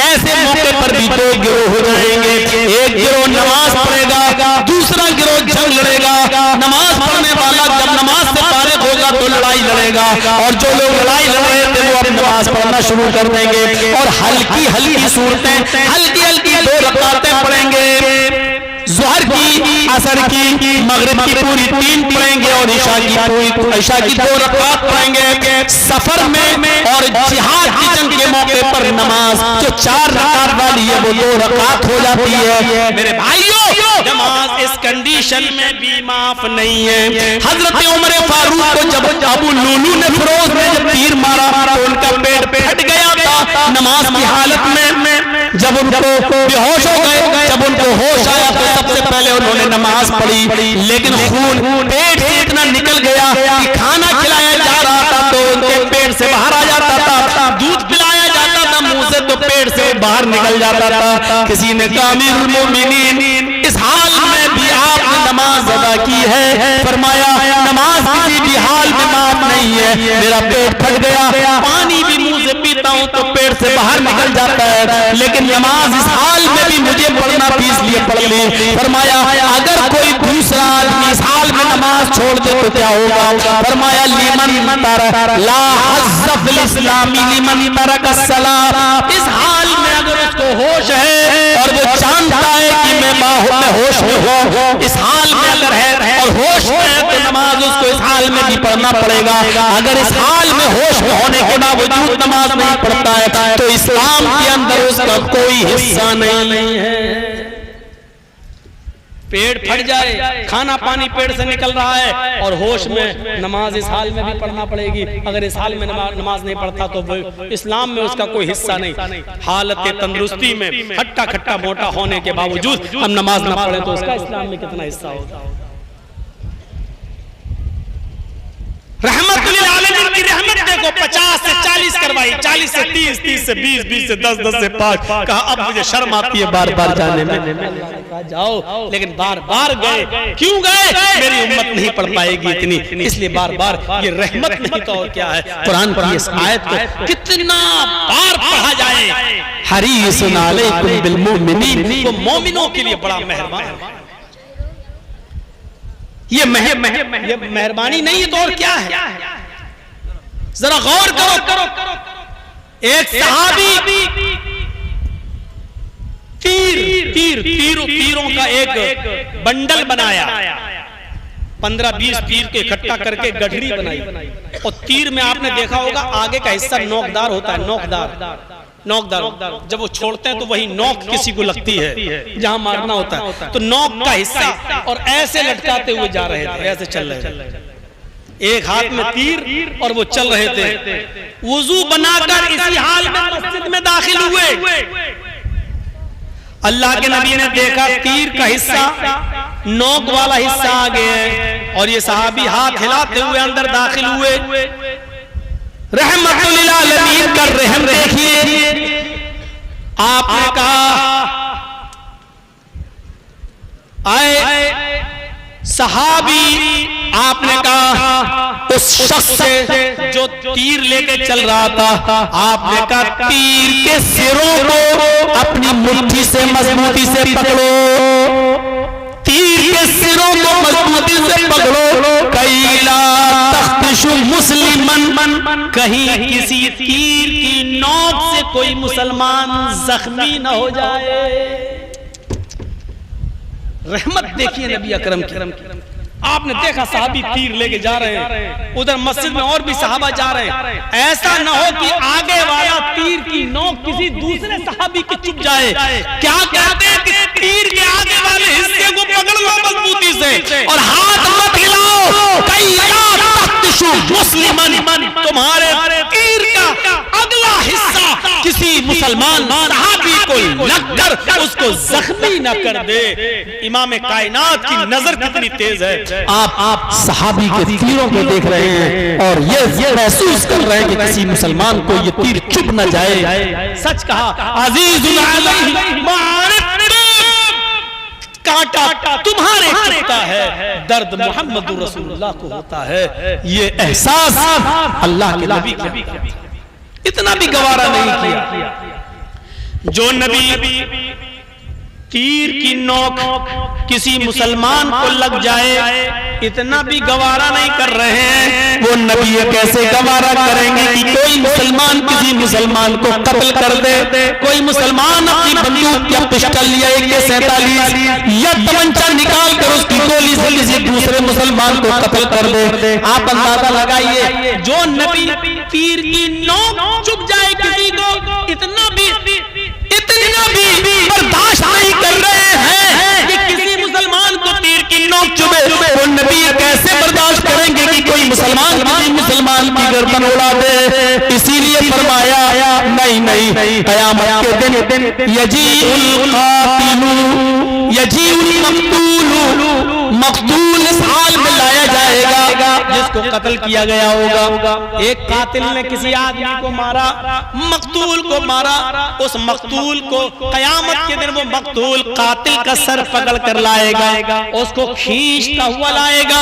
ऐसे मौके पर भी 2 गिरोह रहेंगे, एक गिरोह नमाज पढ़ेगा, दूसरा गिरोह जंग लड़ेगा। नमाज पढ़ने वाला जब नमाज से फारिग होगा तो लड़ाई लड़ेगा, और जो लोग लड़ाई लड़ रहे थे वो अब नमाज पढ़ना शुरू कर देंगे और हल्की हल्की सूरतें, हल्की हल्की 2 रकातें पढ़ेंगे। ज़ोहर की, असर की, मगरिब की पूरी 3 पढ़ेंगे और ईशा की 2 रकात पढ़ेंगे। सफर में और जिहाद की जंग के मौके पर नमाज जो 4 रकात वाली है वो 2 रकात हो जाती है। मेरे भाइयों, नमाज इस कंडीशन में भी माफ नहीं है। हजरत उमर फारूक को जब अबू लुलू ने फिरोज में जब तीर मारा तो उनका पेट फट गया था नमाज की हालत में। जब उनको बेहोश हो गए, जब उनको होश आया तो सबसे पहले उन्होंने नमाज पढ़ी, लेकिन खून पेट से इतना निकल गया कि खाना खिलाया जा रहा था तो उनके पेट से बाहर आ जाता था, दूध पिलाया जाता था मुंह से तो पेट से बाहर निकल जाता था। किसी ने कहा अमीरुल मोमिनीन, इस हाल में भी आपने नमाज अदा की है? फरमाया नमाज किसी भी हाल में माफ नहीं है। मेरा पेट फट गया, पानी भी मुंह से पीता हूँ तो पेट से बाहर निकल जाता है, लेकिन नमाज इस हाल में भी मुझे पढ़ना थी इसलिए पढ़ ली। फरमाया अगर कोई दूसरा आदमी इस हाल में नमाज छोड़ दे तो क्या होगा? फरमाया लिमन तरक ला हज़्ज़ फिल इस्लामी लिमन तरक अस्सलाह, इस हाल में अगर उसको को होश है और वो जानता है कि मैं होश में हूँ, इस हाल में अगर है और होश में है तो नमाज उसको इस हाल में भी पढ़ना पड़ेगा। अगर इस हाल में होश में होने के बावजूद नमाज नहीं पढ़ता है तो इस्लाम के अंदर उसका कोई हिस्सा नहीं है। पेट फट जाए, खाना पानी पेट से निकल रहा है और होश में, नमाज इस हाल में भी पढ़ना पड़ेगी। अगर इस हाल में नमाज नहीं पढ़ता तो इस्लाम में उसका कोई हिस्सा नहीं। हालत तंदुरुस्ती में हट्टा खट्टा मोटा होने के बावजूद हम नमाज ना पढ़े तो उसका इस्लाम में कितना हिस्सा होगा। रहमत लिल आलमीन की रहमत देखो 50 से 40 करवाई, 40 से 30, 30 से 20, 20 से 10, 10 से 5। कहा अब मुझे शर्म आती है बार बार जाने में। जाओ, लेकिन बार बार गए। क्यों गए? मेरी उम्मत नहीं पढ़ पाएगी इतनी, इसलिए बार बार। ये रहमत नहीं तो और क्या है। कुरान की इस आयत को कितना बार पढ़ा जाए। हरीसुन अलैकुम बिल मोमिनीन, वो मोमिनों के लिए बड़ा मेहरबान है। ये मेहरबानी नहीं है तो और क्या है? जरा गौर करो। एक सहाबी तीरों का एक बंडल बनाया, 15-20 तीर के इकट्ठा करके गठरी बनाई। और तीर में आपने देखा होगा आगे का हिस्सा नोकदार होता है, नोकदार। जब वो छोड़ते हैं तो वही नोक किसी को लगती है जहां मारना होता है, तो नोक का हिस्सा। और ऐसे लटकाते हुए जा रहे थे, ऐसे चल रहे थे, एक हाथ में तीर और वो चल रहे थे। वुजू बनाकर इसी हाल में मस्जिद में दाखिल हुए। अल्लाह के नबी ने देखा तीर का हिस्सा, नोक वाला हिस्सा आगे है, और ये सहाबी हाथ हिलाते हुए अंदर दाखिल हुए। रहमतुल लिल आलमीन का रहम देखिए। आपने कहा आए सहाबी, आपने कहा उस शख्स से जो तीर लेके चल रहा था, आपने कहा तीर के सिरों को अपनी मुट्ठी से मजबूती से पकड़ो, तीर के सिरों को मजबूती से पकड़ो। कैला तख्तिशु मुस्लिमन, कहीं किसी तीर की नोक से कोई मुसलमान जख्मी न हो जाए। रहमत देखिए नबी अकरम की। आपने देखा साहबी तीर लेके जा रहे हैं, उधर मस्जिद में और भी सहाबा जा रहे हैं। ऐसा न हो कि आगे वाला तीर की नोक किसी दूसरे सहाबी की चुप जाए। क्या कहते हैं कि तीर के आगे वाले हिस्से को पकड़ लो मजबूती से और हाथ मत हिलाओ। मुस्लिमन, तुम्हारे तीर का अगला हिस्सा किसी मुसलमान सहाबी को लगकर उसको जख्मी न कर दे। इमाम कायनात की नजर कितनी तेज है। आप सहाबी के तीरों को देख रहे हैं और ये महसूस कर रहे हैं कि किसी मुसलमान को ये तीर चुभ न जाए। सच कहा, अजीजुल अलैहि कांटा तुम्हारे चुभता है, दर्द मोहम्मद रसूलुल्लाह को होता है। ये एहसास अल्लाह के नबी किया, इतना भी गवारा नहीं किया। जो नबी तीर की नोक किसी मुसलमान को लग जाए, इतना भी गवारा नहीं कर रहे हैं। वो नबी कैसे गवारा करेंगे कि कोई मुसलमान किसी मुसलमान को कत्ल कर दे। कोई मुसलमान अपनी बंदूक या पिस्टल या AK-47 या तमंचा निकाल कर उसकी गोली से किसी दूसरे मुसलमान को कत्ल कर दे। आप अंदाजा लगाइए, जो नबी तीर की नोक चुभ जाए किसी को, इतना भी बर्दाश्त नहीं कर रहे हैं कि किसी मुसलमान को तीर की नोक चुभे। वो नबी कैसे बर्दाश्त करेंगे कि कोई मुसलमान किसी मुसलमान की गर्दन उड़ा दे। इसीलिए फरमाया नहीं, क़यामत के दिन यजीउल कातिलु यजीउल मक़तूल इस हाल में लाया जाएगा जिसको कत्ल किया गया होगा। एक कातिल ने किसी आदमी को मारा, मकतूल को मारा, उस मकतूल को कयामत के दिन वो मकतूल कातिल का सर पकड़ कर लाएगा, उसको खींचता हुआ लाएगा।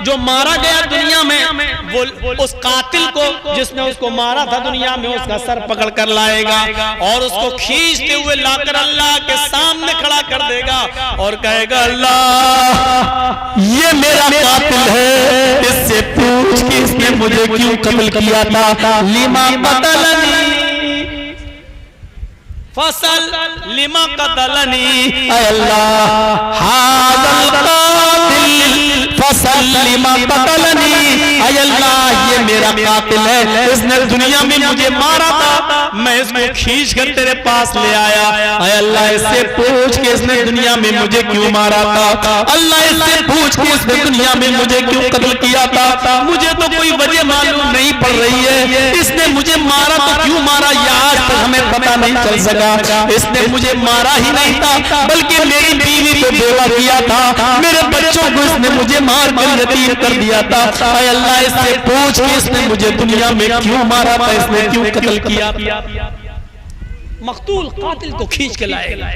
जो मारा गया दुनिया में वो उस कातिल को जिसने उसको मारा था दुनिया में, उसका सर पकड़ कर लाएगा और उसको खींचते हुए लाकर अल्लाह के सामने खड़ा कर देगा और कहेगा अल्लाह ये मेरा कातिल है, इससे पूछ कि इसने मुझे क्यों कत्ल किया था। लिमा कतलनी फसल लिमा कतलनी अल्लाह हाज़ल कातिल फसल लिमा कतलनी अल्लाह ये मेरा कातिल है, इसने दुनिया में मुझे मारा था, मैं इसको खींच कर तेरे पास ले आया। अल्लाह इससे पूछ के इसने दुनिया में मुझे क्यों मारा था, अल्लाह इससे पूछ के इसने दुनिया में मुझे क्यों कत्ल किया था, मुझे तो कोई वजह मालूम नहीं पड़ रही है, इसने मुझे मारा तो क्यों मारा ये आज तक हमें पता नहीं चल सका। इसने मुझे मारा ही नहीं था बल्कि मेरी बीवी को बेवा किया था, मेरे बच्चों को इसने मुझे मार कर यतीम कर दिया था। अल्लाह इससे पूछ के इसने मुझे दुनिया में क्यों मारा था, इसने क्यों कत्ल किया। मकतूल कातिल को खींच के लाएगा।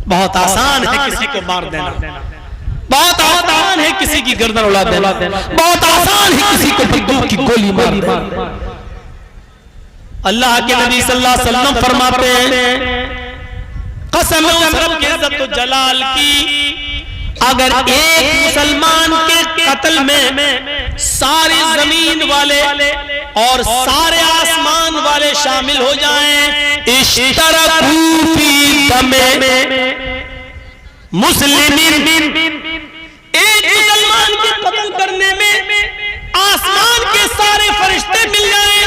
बहुत आसान है किसी को मार देना, बहुत आसान है किसी की गर्दन उड़ा देना, बहुत आसान है किसी को बंदूक की गोली मार देना। अल्लाह के नबी सल्लल्लाहु अलैहि वसल्लम फरमाते हैं, कसम है उस रब के इज्जत व जलाल की, अगर एक मुसलमान के कत्ल में सारी जमीन वाले और सारे आसमान वाले शामिल हो जाएं, इश्तरकू फी दमे मुस्लिमीन, एक मुसलमान के कत्ल करने में आसमान के सारे फरिश्ते मिल जाएं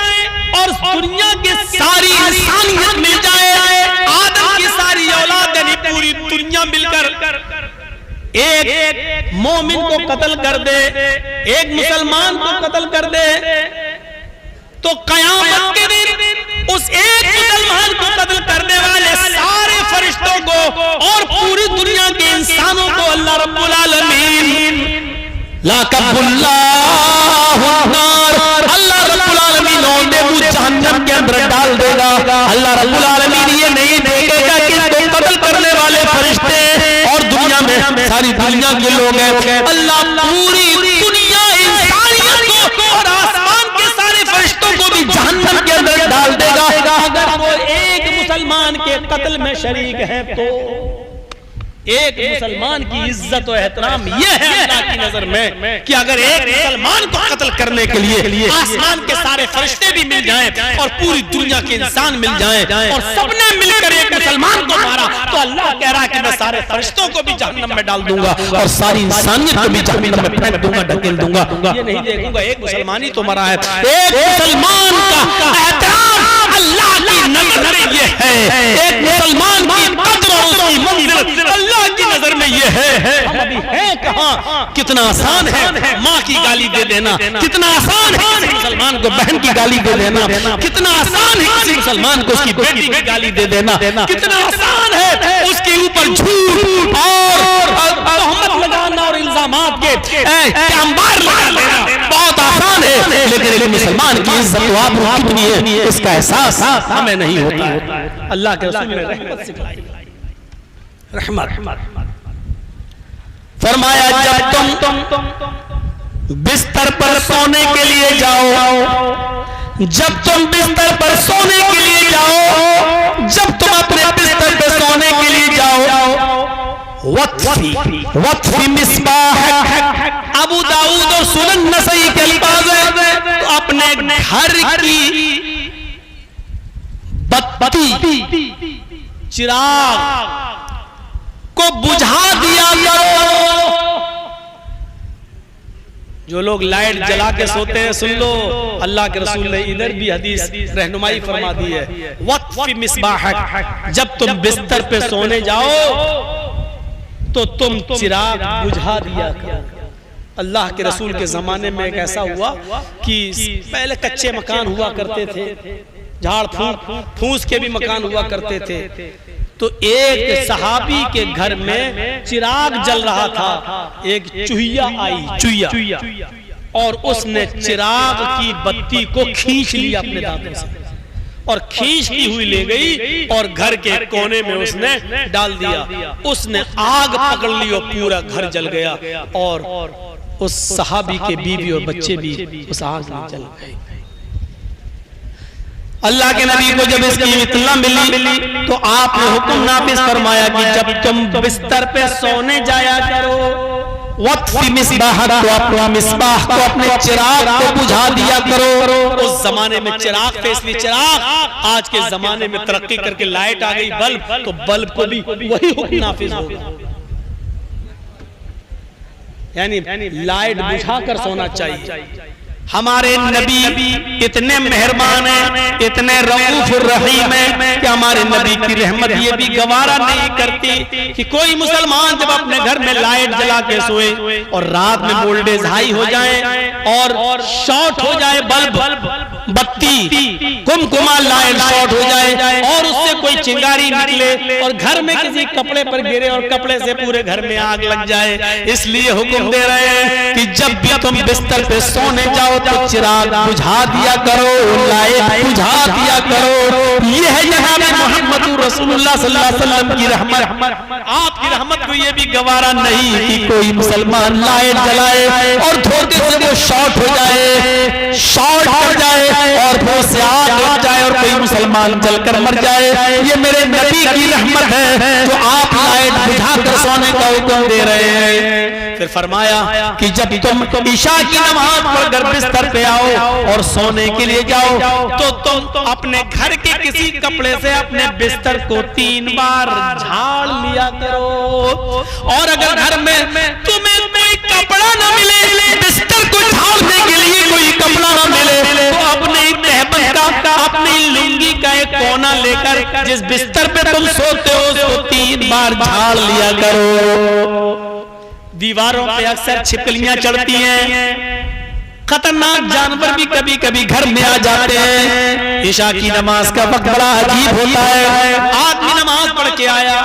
और दुनिया के सारी इंसानियत मिल जाए, आदम की सारी औलाद यानी पूरी दुनिया मिलकर एक मोमिन को कत्ल कर दे, एक मुसलमान को कत्ल कर दे, तो कयामत के दिन उस एक मुसलमान को कत्ल करने वाले सारे फरिश्तों को और पूरी दुनिया के इंसानों को अल्लाह रब्बुल आलमीन अल्लाह रब्बुल आलमीन जहन्नम के अंदर डाल देगा। अल्लाह रब्बुल आलमीन ये नहीं देखेगा कि इसको कत्ल करने वाले फरिश्ते और दुनिया में सारी दुनिया के लोग हैं, अल्लाह पूरी दुनिया इंसानियत को और आसमान के सारे फरिश्तों को भी जहन्नम के अंदर डाल देगा अगर वो एक मुसलमान के कत्ल में शरीक है। तो एक मुसलमान की इज्जत और एहतराम यह है अल्लाह की नजर में कि अगर एक मुसलमान को कत्ल करने के लिए आसमान के सारे फरिश्ते भी मिल जाएं और पूरी दुनिया के इंसान मिल जाएं और सबने मिलकर एक मुसलमान को मारा, तो अल्लाह कह रहा है कि मैं सारे फरिश्तों को भी जहन्नम में डाल दूंगा और सारी इंसानियत को भी जहन्नम में फेंक दूंगा, ढकेल दूंगा। ये नहीं देखूंगा एक मुसलमान ही तो मरा है। एक मुसलमान का एहतराम अल्लाह की नजर में ये है, एक मुसलमान की कद्र और उसकी मंजिल अल्लाह की नजर में ये है। हम अभी है कहां? कितना आसान है माँ की गाली दे देना, कितना आसान है किसी मुसलमान को बहन की गाली दे देना, कितना आसान है किसी मुसलमान को उसकी बेटी की गाली दे देना, कितना आसान है उसके ऊपर झूठ और तहमत लगाना और इल्जामात के अंबार लगा देना, बहुत आसान है। लेकिन मुसलमान की इज्जत कितनी है इसका एहसास हमें नहीं होता। अल्लाह के रसूल ने रहमत सिखाई, रहमत फरमाया जब तुम बिस्तर पर सोने के लिए जाओ, जब तुम बिस्तर पर सोने के लिए जाओ, जब तुम अपने बिस्तर पर सोने के लिए जाओ, वत्फी मिस्बाह, अबू दाऊद और सुनन नसई के अल्फाज है, तो अपने घर की बत्ती चिराग को बुझा दिया करो। जो लोग लाइट जला के सोते हैं सुन लो, अल्लाह के रसूल ने इधर भी हदीस रहनुमाई फरमा दी है, वत्फी मिस्बाहक, जब तुम बिस्तर पे सोने जाओ तो तुम चिराग बुझा दिया करो। अल्लाह के रसूल के जमाने में एक ऐसा हुआ कि पहले कच्चे मकान हुआ करते थे, झाड़ फूस के भी मकान हुआ करते थे, तो एक सहाबी के घर में चिराग जल रहा था, एक चूहिया आई, चूहिया, और उसने चिराग की बत्ती को खींच लिया अपने दांतों से और खींचती हुई ले गई और घर के कोने में उसने डाल दिया। उसने आग पकड़ ली और पूरा घर जल गया और उस सहाबी के बीवी और बच्चे भी उस आग में जल गए। अल्लाह के नबी को जब इसकी इत्तला मिली तो आपने हुक्म नाफिज फरमाया कि जब तुम बिस्तर पे सोने जाया करो वत्फी मिसबाह, तो अपना मिसबाह को अपने चिराग को बुझा दिया करो। उस जमाने में चिराग थे, इसलिए चिराग। आज के जमाने में तरक्की करके लाइट आ गई, बल्ब, तो बल्ब को भी वही हुक्म नाफिज होगा। यानी लाइट बुझाकर सोना चाहिए। हमारे नबी इतने मेहरबान हैं, इतने रऊफुर रहीम हैं कि हमारे नबी की रहमत ये भी गवारा नहीं करती कि कोई मुसलमान जब अपने घर में लाइट जला के सोए और रात में वोल्टेज हाई हो जाए और शॉर्ट हो जाए बल्ब, बत्ती, कुमकुमा लाइट शॉर्ट हो जाए और उससे कोई चिंगारी निकले और घर में किसी कपड़े पर गिरे और कपड़े से पूरे घर में आग लग जाए, इसलिए हुक्म दे रहे हैं कि जब भी तुम बिस्तर पे सोने जाओ तो चिराग बुझा दिया करो, लाइट बुझा दिया करो। ये है जनाब मोहम्मद रसूलुल्लाह सल्लल्लाहु अलैहि वसल्लम की रहमत। आपकी रहमत को ये भी गवारा नहीं कि कोई मुसलमान लाइट जलाए और धोखे से वो शॉर्ट हो जाए, शॉर्ट हो जाए और वो से आग लग जाए और कोई मुसलमान जलकर मर जाए। ये मेरे नबी की रहमत है जो आप लाइट बुझाकर सोने का हुक्म दे रहे हैं। फिर फरमाया कि जब तुम ईशा की नमाज पढ़कर बिस्तर पे आओ और सोने के लिए जाओ तो तुम अपने घर के किसी कपड़े से अपने बिस्तर को 3 बार झाड़ लिया करो। और अगर घर में तुम्हें कोई कपड़ा न मिले, बिस्तर को झाड़ने के लिए कोई कपड़ा न मिले, तो अपने तहबंद का, अपनी लुंगी का एक कोना लेकर जिस बिस्तर पे तुम सोते हो उसको 3 बार झाड़ लिया करो। दीवारों पे अक्सर छिपकलियां चढ़ती हैं, खतरनाक जानवर भी कभी कभी घर में आ जाते हैं। ईशा की नमाज का वक्त बड़ा अजीब होता है। आदमी नमाज पढ़ के आया,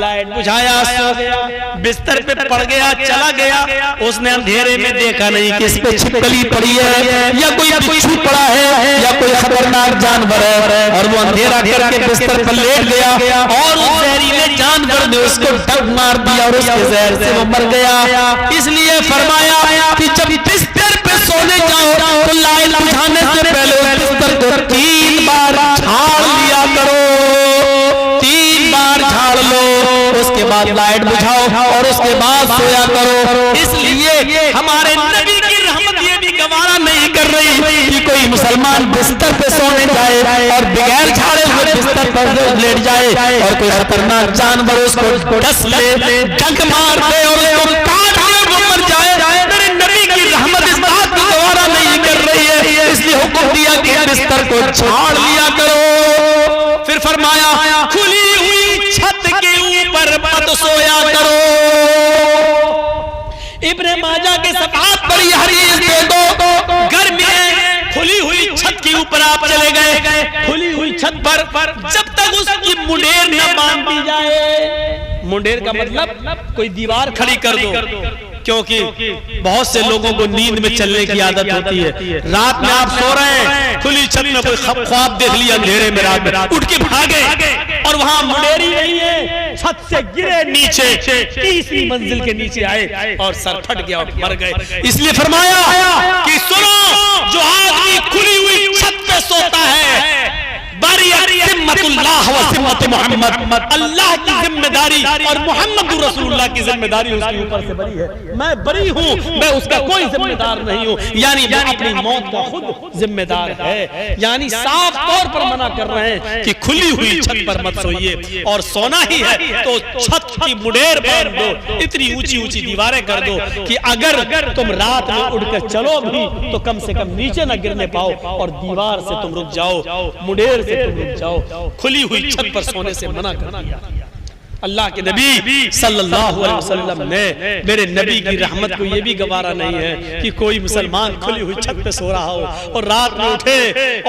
लाइट बुझाया, सो गया, बिस्तर पे पड़ गया, चला गया, उसने अंधेरे में देखा नहीं किस पे छिपकली पड़ी है या कोई बिच्छू पड़ा है या कोई खतरनाक जानवर है, और वो अंधेरा करके बिस्तर पर लेट गया और उस जहरीले जानवर ने उसको डग मार दिया और उसके जहर से वो मर गया। इसलिए फरमाया कि जब बिस्तर पे सोने जाओ तो लाइट बुझाने से पहले बिस्तर को 3 बार झाड़ लिया करो, 3 बार झाड़ लो, उसके बाद लाइट बुझाओ और उसके बाद सोया करो। इसलिए हमारे नबी की रहमत ये भी गवारा नहीं कर रही कि कोई मुसलमान बिस्तर पे सोने जाए और बगैर झाड़े हुए बिस्तर पर लेट जाए और कोई खतरनाक जानवर उसको डस ले, डंक मार दे और उसको काट ले, वो मर जाए। मेरे नबी की रहमत इस बात को गवारा नहीं कर रही है, इसलिए हुक्म दिया कि बिस्तर को झाड़ लिया करो। फिर फरमाया खुली हुई छत के ऊपर मत सोया करो। इब्ने माजा के सकात बड़ी हदीस दे दो, घर में खुली हुई छत के ऊपर आप चले गए, खुली हुई छत पर जब तक उसकी मुंडेर न बांध दी जाए, मुंडेर का मतलब कोई दीवार खड़ी कर दो, क्योंकि बहुत से लोगों को नींद में चलने की आदत होती है। रात में आप सो रहे हैं, खुली छत में कोई ख्वाब देख लिया अंधेरे में, रात में उठ के भागे और वहां मुंडेरी नहीं है, छत से गिरे नीचे, तीसरी मंजिल के नीचे आए और सर फट गया और मर गए। इसलिए फरमाया कि सुनो, जो आदमी खुली हुई छत पे सोता है, अल्लाह की जिम्मेदारी और मोहम्मद रसूलुल्लाह की जिम्मेदारी उसके ऊपर से बरी है। मैं बरी हूँ, मैं उसका कोई जिम्मेदार नहीं हूँ। यानी वो अपनी मौत का खुद जिम्मेदार है। यानी साफ तौर पर मना कर रहे हैं कि खुली हुई छत पर मत सोइए, और सोना ही है तो छत की मुंडेर बांध दो, इतनी ऊंची ऊंची दीवारें कर दो कि अगर तुम रात में उड़कर चलो भी तो कम से कम नीचे न गिरने पाओ और दीवार से तुम रुक जाओ, मुंडेर से तुम रुक जाओ। खुली हुई छत पर सोने से मना कर दिया। अल्लाह के नबी सल्लल्लाहु अलैहि वसल्लम ने, मेरे नबी की रहमत को यह भी गवारा नहीं है कि कोई मुसलमान खुली हुई छत पे सो रहा हो और रात में उठे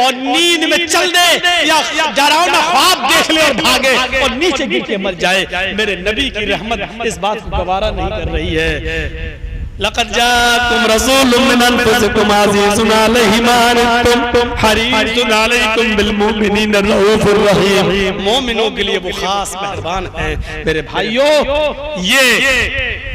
और नींद में चल दे या डरावना ख्वाब देख ले और भागे और नीचे गिर के मर जाए। मेरे नबी की रहमत इस बात को गवारा नहीं कर रही है। लक़द जाअकुम रसूलुम मिन अनफुसिकुम अज़ीज़ुन अलैहि मा अनित्तुम हरीसुन अलैकुम बिल मुमिनीन रऊफुर रहीम। मोमिनों के लिए वो खास मेहरबान है। मेरे भाइयों, ये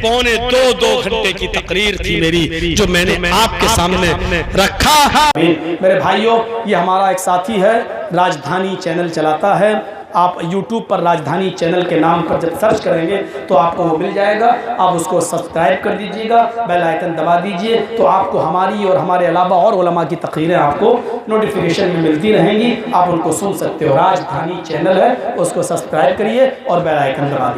2.25 घंटे की तकरीर थी मेरी, जो मैंने आपके सामने रखा। मेरे भाइयों, ये हमारा एक साथी है, राजधानी चैनल चलाता है, आप YouTube पर राजधानी चैनल के नाम पर जब सर्च करेंगे तो आपको वो मिल जाएगा। आप उसको सब्सक्राइब कर दीजिएगा, बेल आइकन दबा दीजिए, तो आपको हमारी और हमारे अलावा और उलमा की तकरीरें आपको नोटिफिकेशन में मिलती रहेंगी, आप उनको सुन सकते हो। राजधानी चैनल है, उसको सब्सक्राइब करिए और बेल आइकन दबा दीजिए।